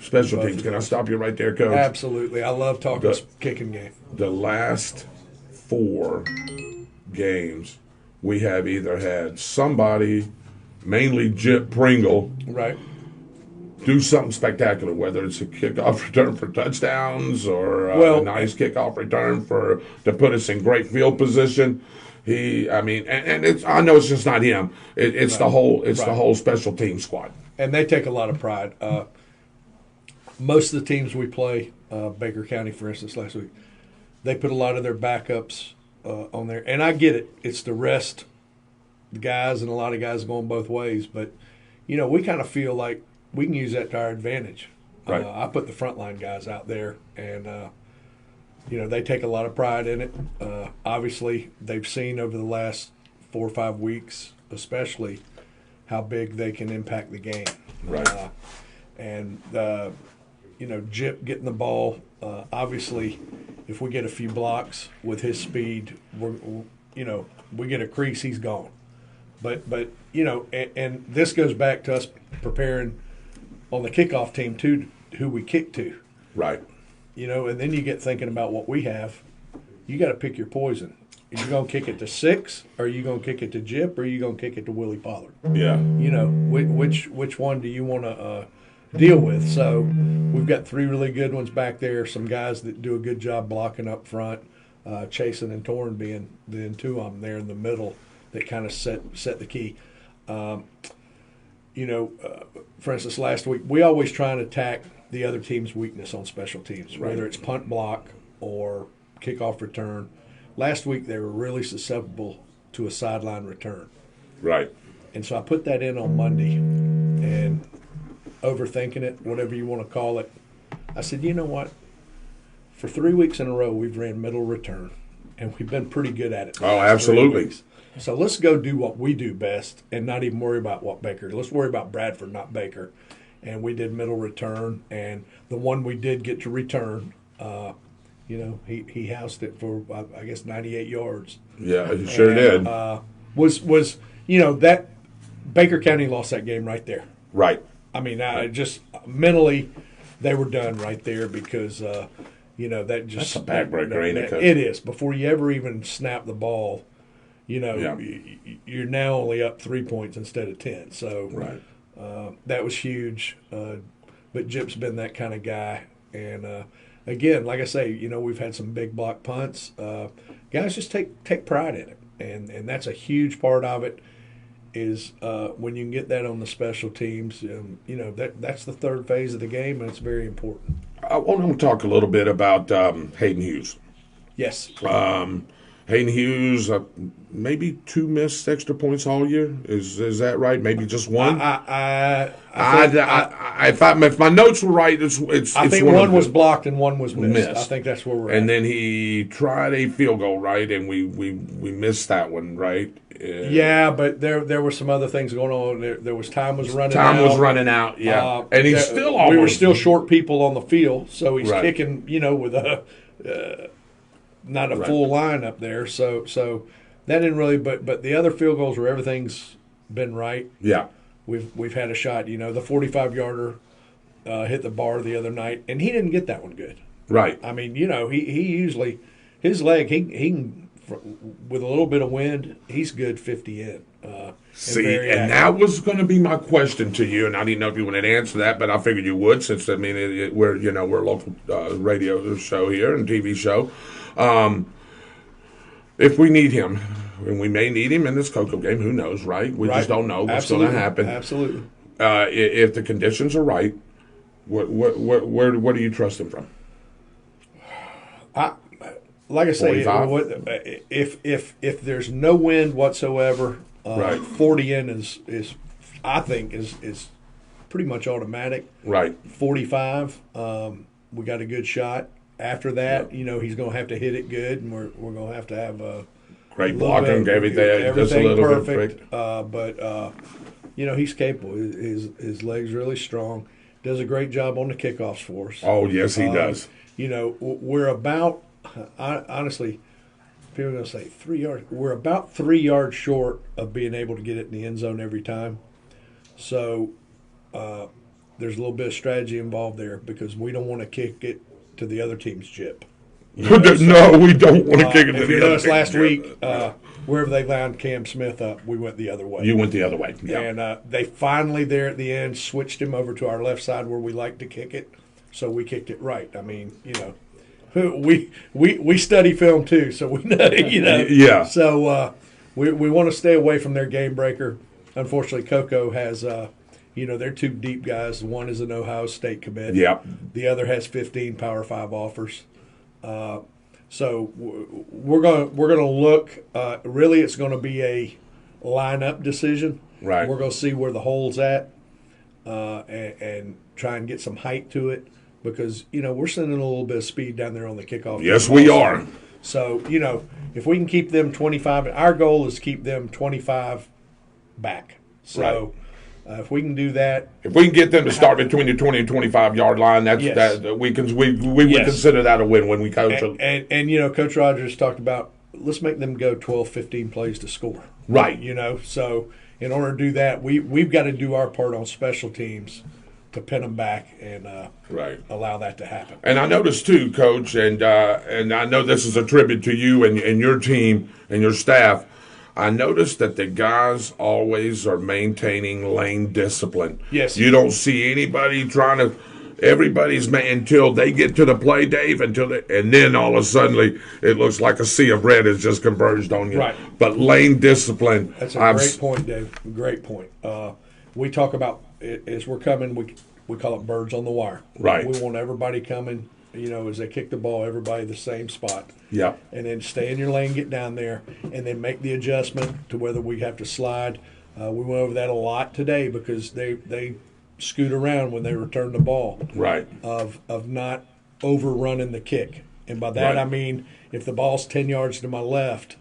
Special teams. Can I stop you right there, Coach? Absolutely. I love talking kicking game. The last 4 games, we have either had somebody, mainly Jip Pringle, Right. do something spectacular, whether it's a kickoff return for touchdowns or a nice kickoff return to put us in great field position. And it's, I know it's just not him. It's the whole special team squad. And they take a lot of pride. Most of the teams we play, Baker County, for instance, last week, they put a lot of their backups on there, and I get it. It's the rest, the guys, and a lot of guys going both ways. But we kind of feel like we can use that to our advantage. Right. I put the frontline guys out there, and they take a lot of pride in it. Obviously, they've seen over the last 4 or 5 weeks, especially, how big they can impact the game. Right. Jip getting the ball. Obviously, if we get a few blocks with his speed, we get a crease, he's gone. But and this goes back to us preparing on the kickoff team too, who we kick to. Right. And then you get thinking about what we have. You got to pick your poison. Are you going to kick it to Six? Or are you going to kick it to Jip? Or are you going to kick it to Willie Pollard? Yeah. Which one do you want to deal with? So we've got 3 really good ones back there. Some guys that do a good job blocking up front. Chasen and Torn being 2 of them there in the middle that kind of set the key. For instance, last week we always try and attack the other team's weakness on special teams, whether it's punt block or kickoff return. Last week they were really susceptible to a sideline return. Right. And so I put that in on Monday, and overthinking it, whatever you want to call it, I said, you know what? For 3 weeks in a row we've ran middle return, and we've been pretty good at it. Oh, absolutely. So let's go do what we do best and not even worry about what Baker. Let's worry about Bradford, not Baker. And we did middle return, and the one we did get to return, he housed it for, I guess, 98 yards. Yeah, he sure did. Was that Baker County lost that game right there. Right. I mean, just mentally, they were done right there because, that just. That's a backbreaker, ain't it? It is. Before you ever even snap the ball, you're now only up 3 points instead of 10. So right. That was huge. But Jip's been that kind of guy. And, again, like I say, we've had some big block punts. Guys just take pride in it. And that's a huge part of it is when you can get that on the special teams. That's the third phase of the game, and it's very important. I want to talk a little bit about Hayden Hughes. Yes. Hayden Hughes, maybe 2 missed extra points all year. Is that right? Maybe just one. If my notes were right, it's. I think one was blocked and one was missed. I think that's where we're at. And then he tried a field goal, right? And we missed that one, right? Yeah, but there were some other things going on. There was time was running out. Time was running out, yeah. And he's still almost. We were still short people on the field, so he's right. kicking, with a. Not a right. full line up there, so that didn't really. But the other field goals where everything's been right. Yeah, we've had a shot. The 45-yarder hit the bar the other night, and he didn't get that one good. Right. I mean, he usually his leg he can with a little bit of wind he's good 50 in. And that was going to be my question to you, and I didn't know if you wanted to answer that, but I figured you would, since we're a local radio show here and TV show. If we need him, and we may need him in this Cocoa game, who knows, right? We just don't know what's going to happen. Absolutely. If the conditions are right, where do you trust him from? Like I say, if there's no wind whatsoever, right. 40 in is I think is pretty much automatic. Right. 45, we got a good shot. After that, he's going to have to hit it good, and we're going to have a great blocking, everything just a little perfect. But he's capable. His legs really strong. Does a great job on the kickoffs for us. Oh yes, he does. We're about honestly, people are going to say 3 yards. We're about 3 yards short of being able to get it in the end zone every time. So there's a little bit of strategy involved there because we don't want to kick it to the other team's chip. No, we don't want to kick it to the other team's chip. If you noticed last week, wherever they lined Cam Smith up, we went the other way. You went the other way. Yeah. And they finally there at the end switched him over to our left side where we like to kick it. So we kicked it right. I mean, we study film too, so we know, Yeah. So we want to stay away from their game breaker. Unfortunately, Cocoa has they're 2 deep guys. One is an Ohio State commit. Yep. The other has 15 Power 5 offers. So we're gonna look. Really, it's going to be a lineup decision. Right. We're going to see where the hole's at, and try and get some height to it, because we're sending a little bit of speed down there on the kickoff. Yes, we are. So if we can keep them 25, our goal is to keep them 25 back. So if we can do that, if we can get them to start between the 20 and 25 yard line, that's Yes. that we would consider that a win when we coach them. And Coach Rodgers talked about, let's make them go 12, 15 plays to score. Right. So in order to do that, we've got to do our part on special teams to pin them back and allow that to happen. And I noticed too, Coach, and I know this is a tribute to you and your team and your staff. I noticed that the guys always are maintaining lane discipline. Yes. You don't see anybody everybody's until they get to the play, Dave, and then all of a sudden it looks like a sea of red has just converged on you. Right. But lane discipline. That's a great point, Dave. Great point. We talk about it as we're coming. We call it birds on the wire. Right. We want everybody coming. As they kick the ball, everybody the same spot. Yeah. And then stay in your lane, get down there, and then make the adjustment to whether we have to slide. We went over that a lot today because they scoot around when they return the ball. Right. Of not overrunning the kick. And by that I mean if the ball's 10 yards to my left,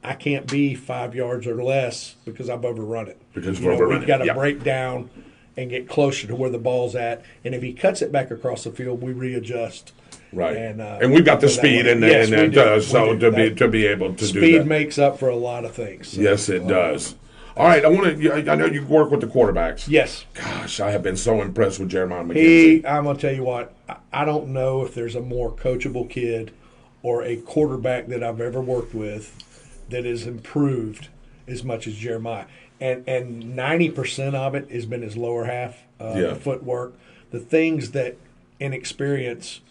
I can't be 5 yards or less because I've overrun it. Because we've overrun we've got to it. break down and get closer to where the ball's at. And if he cuts it back across the field, we readjust. Right. And we've got the speed and yes, we do. so We do. to be able to do that. Speed makes up for a lot of things. So, Yes, it does. All right, I know you work with the quarterbacks. Yes. Gosh, I have been so impressed with Jeremiah McKenzie. I'm going to tell you what, I don't know if there's a more coachable kid or a quarterback that I've ever worked with that has improved as much as Jeremiah. And 90% of it has been his lower half, the footwork, the things that inexperience,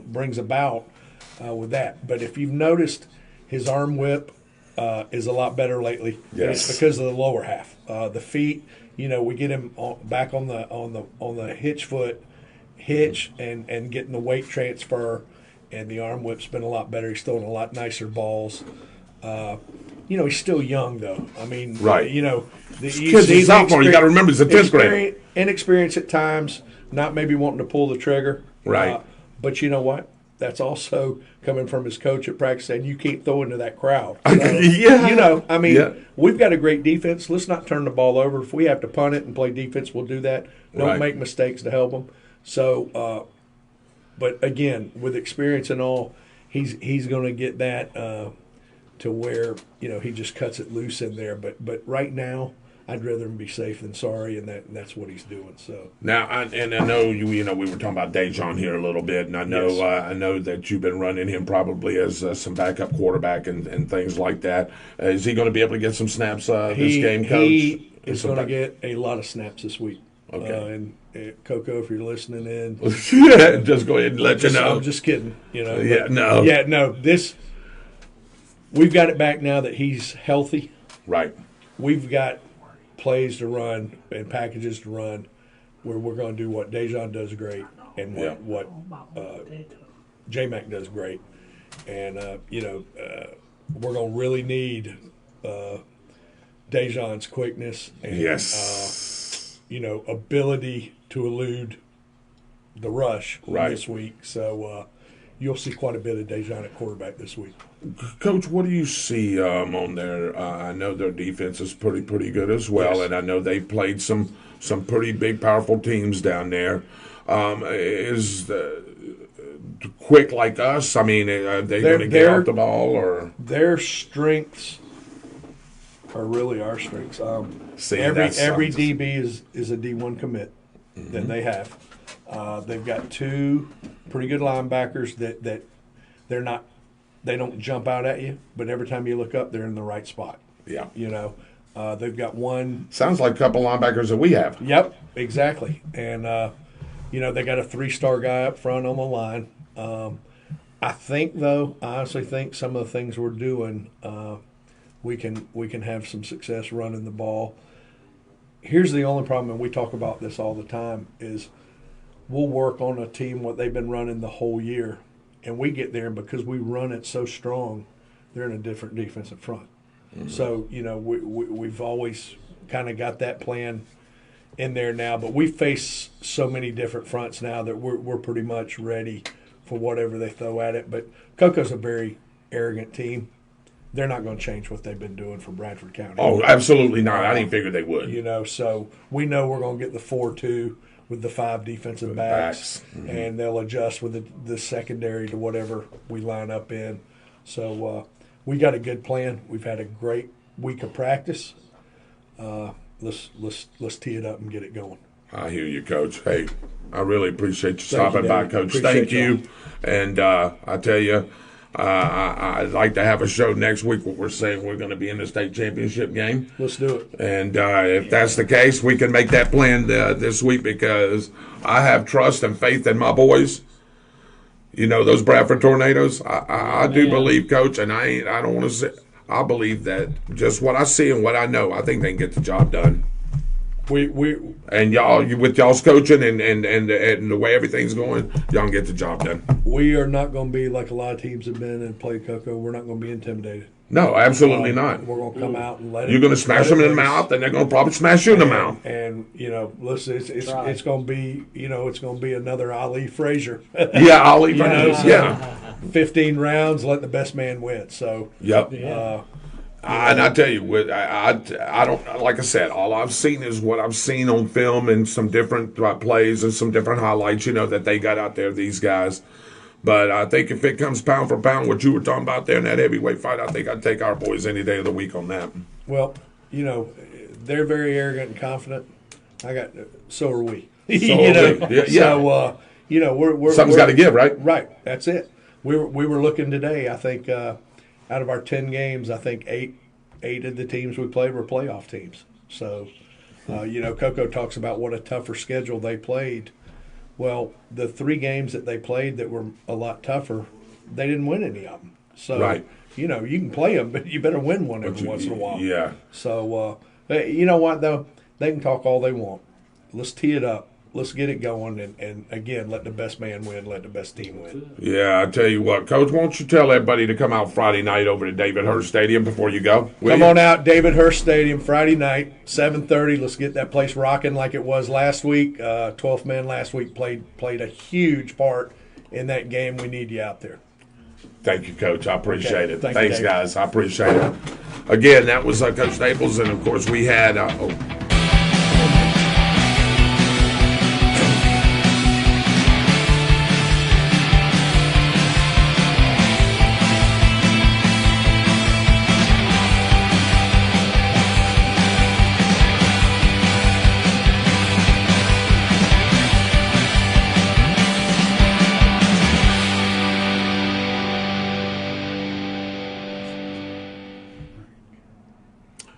brings about with that. But if you've noticed, his arm whip is a lot better lately. Yes. And it's because of the lower half. The feet, we get him back on the hitch and getting the weight transfer, and the arm whip's been a lot better. He's throwing a lot nicer balls. He's still young though. I mean, right. He's a sophomore. You got to remember he's a 10th grader. Inexperienced at times, not maybe wanting to pull the trigger. Right. But you know what? That's also coming from his coach at practice saying you can't throw into that crowd. Yeah. We've got a great defense. Let's not turn the ball over. If we have to punt it and play defense, we'll do that. Don't make mistakes to help them. So, but again, with experience and all, he's going to get that to where he just cuts it loose in there. But right now, I'd rather him be safe than sorry, and that's what he's doing. So now, I know we were talking about Dejon here a little bit, and I know I know that you've been running him probably as some backup quarterback and things like that. Is he going to be able to get some snaps this game, Coach? He is going to get a lot of snaps this week. Okay. And Coco, if you're listening in, just go ahead and let you know. I'm just kidding. No. We've got it back now that he's healthy. Right. We've got plays to run and packages to run where we're going to do what Dejon does great and what J-Mac does great. And, we're going to really need Dejon's quickness and, ability to elude the rush this week. So you'll see quite a bit of Dejon at quarterback this week. Coach, what do you see on there? I know their defense is pretty good as well, and I know they played some pretty big, powerful teams down there. Is quick like us? I mean, are they going to get off the ball, or their strengths are really our strengths? Every DB is a D1 commit that they have. They've got two pretty good linebackers that they're not. They don't jump out at you, but every time you look up, they're in the right spot. Yeah. They've got one. Sounds like a couple linebackers that we have. Yep, exactly. And, they got a 3-star guy up front on the line. I honestly think some of the things we're doing, we can have some success running the ball. Here's the only problem, and we talk about this all the time, is we'll work on a team what they've been running the whole year. and we get there, and because we run it so strong, they're in a different defensive front. So, we've always kind of got that plan in there now, but we face so many different fronts now that we're pretty much ready for whatever they throw at it. But Coco's a very arrogant team. They're not going to change what they've been doing for Bradford County. Oh, absolutely not. I didn't figure they would. So we know we're going to get the 4-2 with the 5 defensive backs. And they'll adjust with the secondary to whatever we line up in. So we got a good plan. We've had a great week of practice. Let's tee it up and get it going. I hear you, Coach. Hey, I really appreciate you stopping you, by, David. Coach. Appreciate Thank you. And I tell you, I'd like to have a show next week where we're saying we're going to be in the state championship game. Let's do it. And if that's the case, we can make that plan this week because I have trust and faith in my boys. Those Bradford Tornadoes. I do believe, Coach, and I don't want to say. I believe that just what I see and what I know, I think they can get the job done. And y'all, with y'all's coaching and the way everything's going, y'all can get the job done. We are not going to be like a lot of teams have been and played Cocoa. We're not going to be intimidated. No, absolutely not. We're going to come out and let it. You're going to smash them in the mouth, and they're going to probably smash you in the mouth. And listen, it's going to be it's going to be another Ali Frazier. Yeah, Ali Frazier. Yeah. 15 rounds, let the best man win. So. Yep. And I tell you, I don't, like I said, all I've seen is what I've seen on film and some different plays and some different highlights, that they got out there, these guys. But I think if it comes pound for pound, what you were talking about there in that heavyweight fight, I think I'd take our boys any day of the week on that. Well, they're very arrogant and confident. So are we. So, we're something's got to give, right? Right. That's it. We were looking today, I think, out of our 10 games, I think eight of the teams we played were playoff teams. So, Coco talks about what a tougher schedule they played. Well, the 3 games that they played that were a lot tougher, they didn't win any of them. So, right. You can play them, but you better win one every once in a while. Yeah. So, you know what, though? They can talk all they want. Let's tee it up. Let's get it going, and again, let the best man win, let the best team win. Yeah, I tell you what, Coach, won't you tell everybody to come out Friday night over to David Hurst Stadium before you go? Come on out, David Hurst Stadium, Friday night, 7:30. Let's get that place rocking like it was last week. 12th man last week played a huge part in that game. We need you out there. Thank you, Coach. I appreciate it. Thanks, guys. I appreciate it. Again, that was Coach Staples, and, of course, we had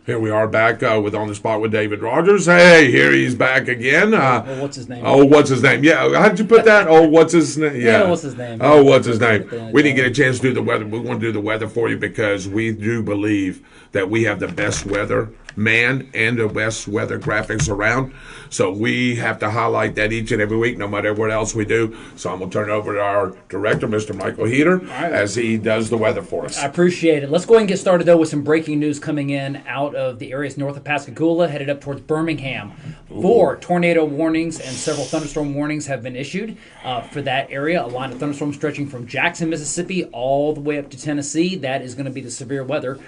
here we are back with On the Spot with David Rodgers. Hey, here he's back again. What's his name? Oh, what's his name? Yeah, how did you put that? Oh, what's his name? Yeah, what's his name? Oh, what's his name? We didn't get a chance to do the weather. We want to do the weather for you because we do believe that we have the best weather man and the best weather graphics around. So we have to highlight that each and every week, no matter what else we do. So I'm going to turn it over to our director, Mr. Michael Heater, as he does the weather for us. I appreciate it. Let's go ahead and get started, though, with some breaking news coming in out of the areas north of Pascagoula, headed up towards Birmingham. 4 tornado warnings and several thunderstorm warnings have been issued for that area. A line of thunderstorms stretching from Jackson, Mississippi, all the way up to Tennessee. That is going to be the severe weather.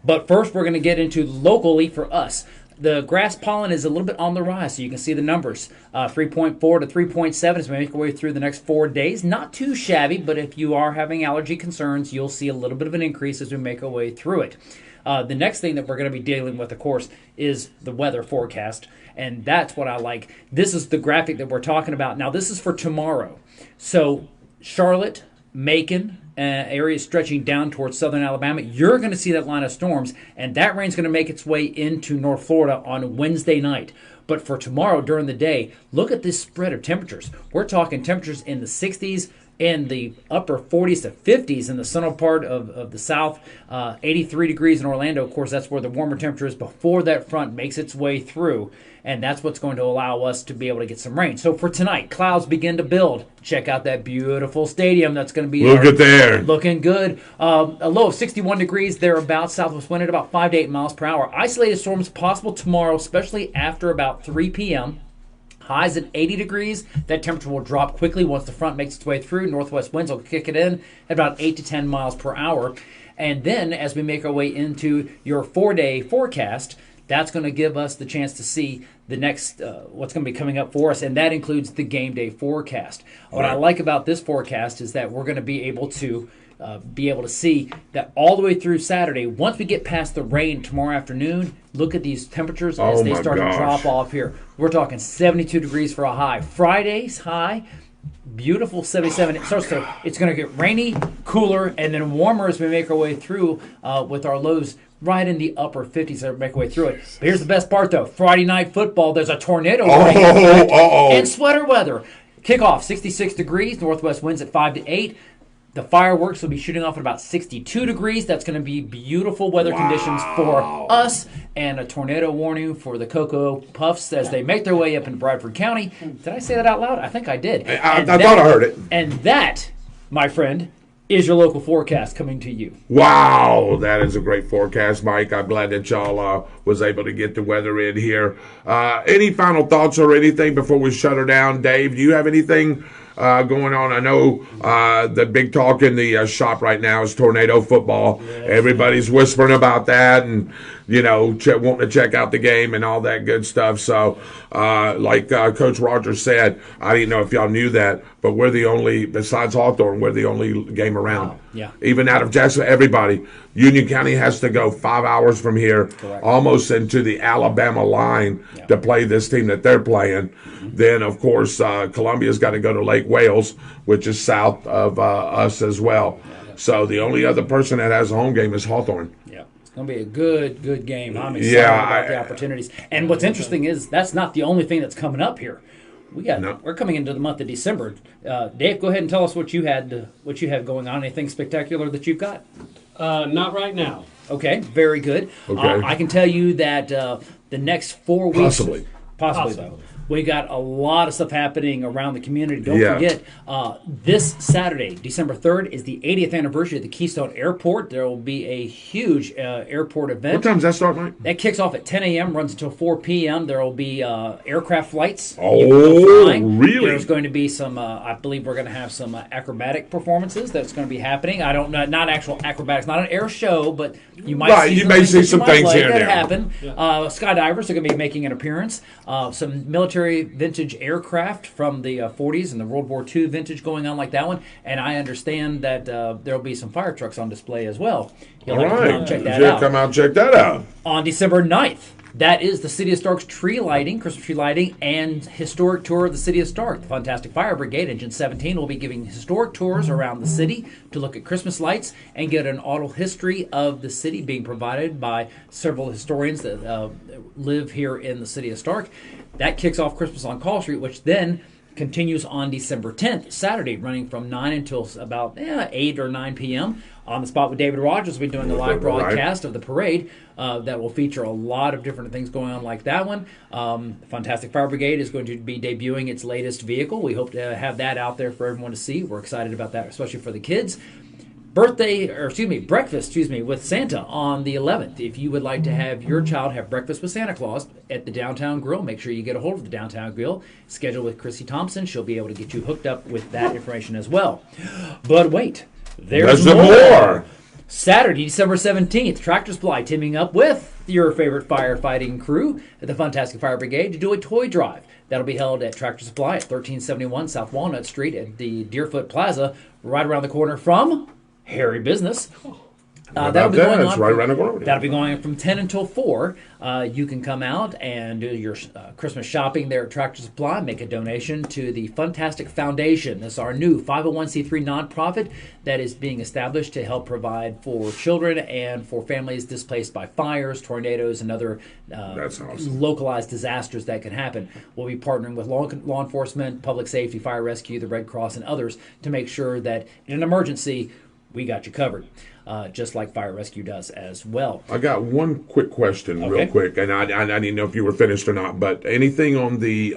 But first, we're going to get into locally for us. The grass pollen is a little bit on the rise, so you can see the numbers. 3.4 to 3.7 as we make our way through the next 4 days. Not too shabby, but if you are having allergy concerns, you'll see a little bit of an increase as we make our way through it. The next thing that we're going to be dealing with, of course, is the weather forecast, and that's what I like. This is the graphic that we're talking about. Now, this is for tomorrow. So, Charlotte, Macon, areas stretching down towards southern Alabama, you're going to see that line of storms, and that rain's going to make its way into North Florida on Wednesday night. But for tomorrow during the day, look at this spread of temperatures. We're talking temperatures in the 60s and the upper 40s to 50s in the central part of the south. 83 degrees in Orlando. Of course, that's where the warmer temperature is before that front makes its way through. and that's what's going to allow us to be able to get some rain. So for tonight, clouds begin to build. Check out that beautiful stadium that's going to be Look at there. looking good. A low of 61 degrees thereabouts, southwest wind at about 5 to 8 miles per hour. Isolated storms possible tomorrow, especially after about 3 p.m. Highs at 80 degrees. That temperature will drop quickly once the front makes its way through. Northwest winds will kick it in at about 8 to 10 miles per hour. And then as we make our way into your 4-day forecast, that's going to give us the chance to see the next what's going to be coming up for us, and that includes the game day forecast. What I like about this forecast is that we're going to be able to see that all the way through Saturday. Once we get past the rain tomorrow afternoon, look at these temperatures as they start to drop off here. We're talking 72 degrees for a high. Friday's high, beautiful 77. It's going to get rainy, cooler, and then warmer as we make our way through with our lows right in the upper 50s as we make our way through it. But here's the best part, though. Friday night football, there's a tornado warning and sweater weather. Kickoff, 66 degrees, northwest winds at 5 to 8. The fireworks will be shooting off at about 62 degrees. That's going to be beautiful weather conditions for us, and a tornado warning for the Cocoa Puffs as they make their way up into Bradford County. Did I say that out loud? I think I did. I thought I heard it. And that, my friend, is your local forecast coming to you. Wow, that is a great forecast, Mike. I'm glad that y'all was able to get the weather in here. Any final thoughts or anything before we shut her down? Dave, do you have anything going on? I know the big talk in the shop right now is tornado football. Yes. Everybody's whispering about that and, wanting to check out the game and all that good stuff. So, like Coach Rodgers said, I didn't know if y'all knew that, but we're the only, besides Hawthorne, we're the only game around. Wow. Yeah. Even out of Jacksonville, everybody. Union County has to go 5 hours from here, almost into the Alabama line to play this team that they're playing. Mm-hmm. Then, of course, Columbia's got to go to Lake Wales, which is south of us as well. Yeah. So the only other person that has a home game is Hawthorne. Yeah. It's going to be a good game. I'm excited about the opportunities. And what's interesting is that's not the only thing that's coming up here. We're coming into the month of December. Dave, go ahead and tell us what you have going on. Anything spectacular that you've got? Not right now. Okay, very good. Okay. I can tell you that the next 4 weeks, possibly though, we got a lot of stuff happening around the community. Don't forget, this Saturday, December 3rd, is the 80th anniversary of the Keystone Airport. There will be a huge airport event. What time does that start, Mike? That kicks off at 10 a.m., runs until 4 p.m. There will be aircraft flights. Oh, really? There's going to be some, I believe we're going to have some acrobatic performances that's going to be happening. I don't know, not actual acrobatics, not an air show, but you might see some things here and there happen. Yeah. Skydivers are going to be making an appearance. Some military vintage aircraft from the 40s and the World War II vintage going on like that one. And I understand that there will be some fire trucks on display as well. All right. Come out and check that out. On December 9th, that is the City of Stark's tree lighting, Christmas tree lighting, and historic tour of the City of Stark. The Fantastic Fire Brigade, Engine 17, will be giving historic tours around the city to look at Christmas lights and get an oral history of the city being provided by several historians that live here in the City of Stark. That kicks off Christmas on Call Street, which then continues on December 10th, Saturday, running from 9 until about 8 or 9 p.m. On the Spot with David Rodgers, we'll be doing a live broadcast of the parade that will feature a lot of different things going on like that one. Fantastic Fire Brigade is going to be debuting its latest vehicle. We hope to have that out there for everyone to see. We're excited about that, especially for the kids. Breakfast with Santa on the 11th. If you would like to have your child have breakfast with Santa Claus at the Downtown Grill, make sure you get a hold of the Downtown Grill. Schedule with Chrissy Thompson. She'll be able to get you hooked up with that information as well. But wait, there's more. Saturday, December 17th, Tractor Supply teaming up with your favorite firefighting crew at the Fantastic Fire Brigade to do a toy drive. That'll be held at Tractor Supply at 1371 South Walnut Street at the Deerfoot Plaza, right around the corner from Harry Business. That'll be going on. Right around the corner. That'll be going from 10 until 4. You can come out and do your Christmas shopping there at Tractor Supply. Make a donation to the Fantastic Foundation. This is our new 501c3 nonprofit that is being established to help provide for children and for families displaced by fires, tornadoes, and other localized disasters that can happen. We'll be partnering with law enforcement, public safety, fire rescue, the Red Cross, and others to make sure that in an emergency, we got you covered, just like Fire Rescue does as well. I got one quick question, real quick, and I didn't know if you were finished or not, but anything on the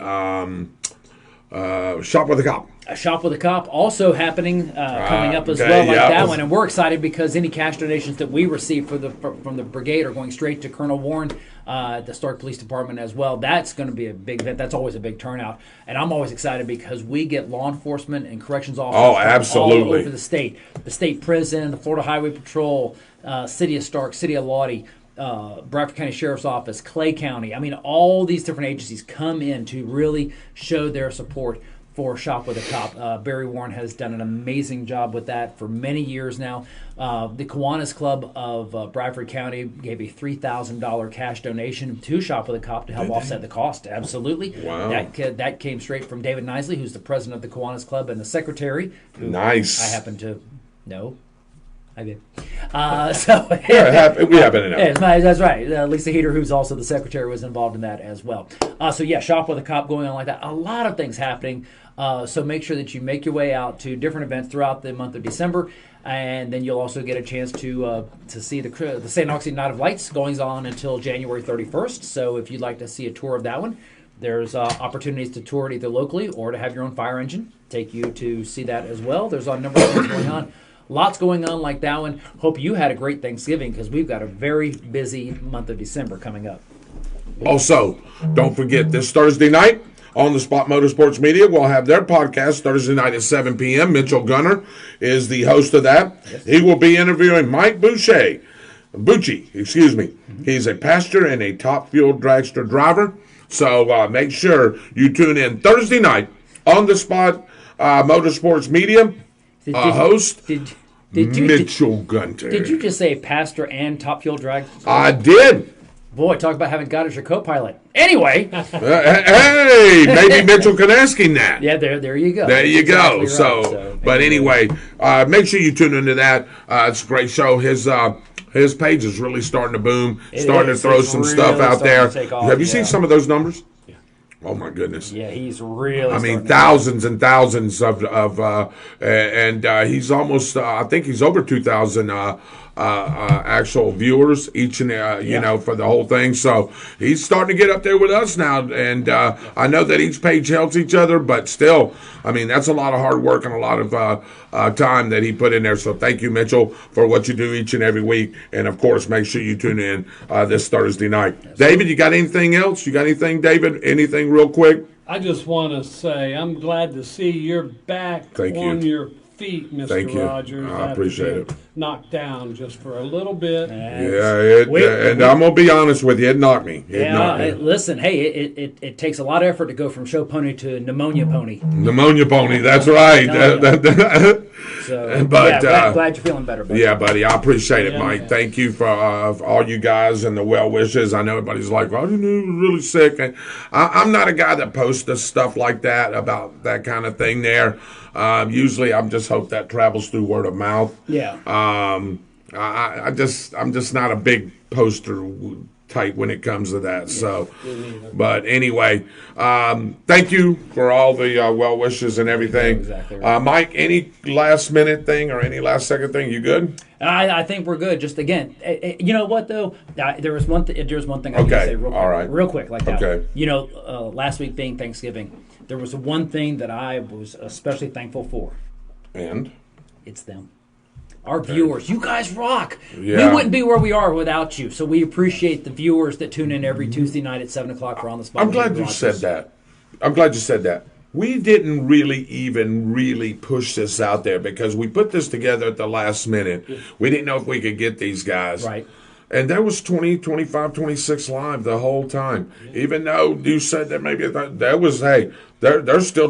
Shop with a Cop? A Shop with a Cop also happening, coming up as well, like that one. And we're excited because any cash donations that we receive from the brigade are going straight to Colonel Warren at the Stark Police Department as well. That's going to be a big event. That's always a big turnout. And I'm always excited because we get law enforcement and corrections officers from all over the state. The state prison, the Florida Highway Patrol, City of Stark, City of Lottie, Bradford County Sheriff's Office, Clay County. I mean, all these different agencies come in to really show their support for Shop with a Cop. Barry Warren has done an amazing job with that for many years now. The Kiwanis Club of Bradford County gave a $3,000 cash donation to Shop with a Cop to help offset the cost. Absolutely. Wow. That came straight from David Nisley, who's the president of the Kiwanis Club, and the secretary, who Nice. I happen to know. I did. We happen to know. Yeah, that's right. Lisa Heater, who's also the secretary, was involved in that as well. So yeah, Shop with a Cop going on like that. A lot of things happening. So make sure that you make your way out to different events throughout the month of December, and then you'll also get a chance to see the St. Augustine Night of Lights going on until January 31st. So if you'd like to see a tour of that one, there's opportunities to tour it either locally or to have your own fire engine take you to see that as well. There's a number of things going on. Lots going on like that one. Hope you had a great Thanksgiving because we've got a very busy month of December coming up. Also, don't forget this Thursday night on the Spot Motorsports Media, we'll have their podcast Thursday night at 7 p.m. Mitchell Gunner is the host of that. Yes. He will be interviewing Mike Bucci, excuse me. Mm-hmm. He's a pastor and a top fuel dragster driver. So make sure you tune in Thursday night on the Spot Motorsports Media. Host Mitchell Gunter. Did you just say pastor and top fuel drag? I did. Boy, talk about having God as your co-pilot. Anyway. Hey, maybe Mitchell can ask him that. Yeah, there you go. There you go. Exactly So, right. but anyway, make sure you tune into that. It's a great show. His page is really starting to boom, starting to throw some stuff out there. Have you seen some of those numbers? Oh my goodness! Yeah, he's really. I mean, thousands and thousands of he's almost. I think he's over 2,000 actual viewers each and you know, for the whole thing. So he's starting to get up there with us now, and I know that each page helps each other, but still, I mean, that's a lot of hard work and a lot of time that he put in there. So thank you, Mitchell, for what you do each and every week, and of course, make sure you tune in this Thursday night. David, you got anything else? You got anything, David? Anything real quick? I just want to say I'm glad to see you're back on your feet, Mr. Rogers. I appreciate it. Knocked down just for a little bit. And I'm gonna be honest with you, it knocked me. Listen, hey, it takes a lot of effort to go from show pony to pneumonia pony. Pneumonia pony, that's right. So, but glad you're feeling better, buddy. Yeah, buddy, I appreciate it, Mike. Thank you for all you guys and the well wishes. I know everybody's like, "Oh, you knew he was really sick." And I'm not a guy that posts stuff like that about that kind of thing. Usually, I'm just hope that travels through word of mouth. Yeah. I'm just not a big poster type when it comes to that. So, but anyway, thank you for all the well wishes and everything. Exactly right. Mike, any last minute thing or any last second thing? You good? I think we're good. Just again, you know what though? There's one thing I need to say real quick, like that. Okay. You know, last week being Thanksgiving, there was one thing that I was especially thankful for. And it's them. Our viewers, you guys rock. Yeah. We wouldn't be where we are without you. So we appreciate the viewers that tune in every Tuesday night at 7 o'clock for On the Spot. I'm glad you said that. We didn't really push this out there because we put this together at the last minute. We didn't know if we could get these guys. Right. And there was 20, 25, 26 live the whole time. Even though you said that maybe there was, hey, there's still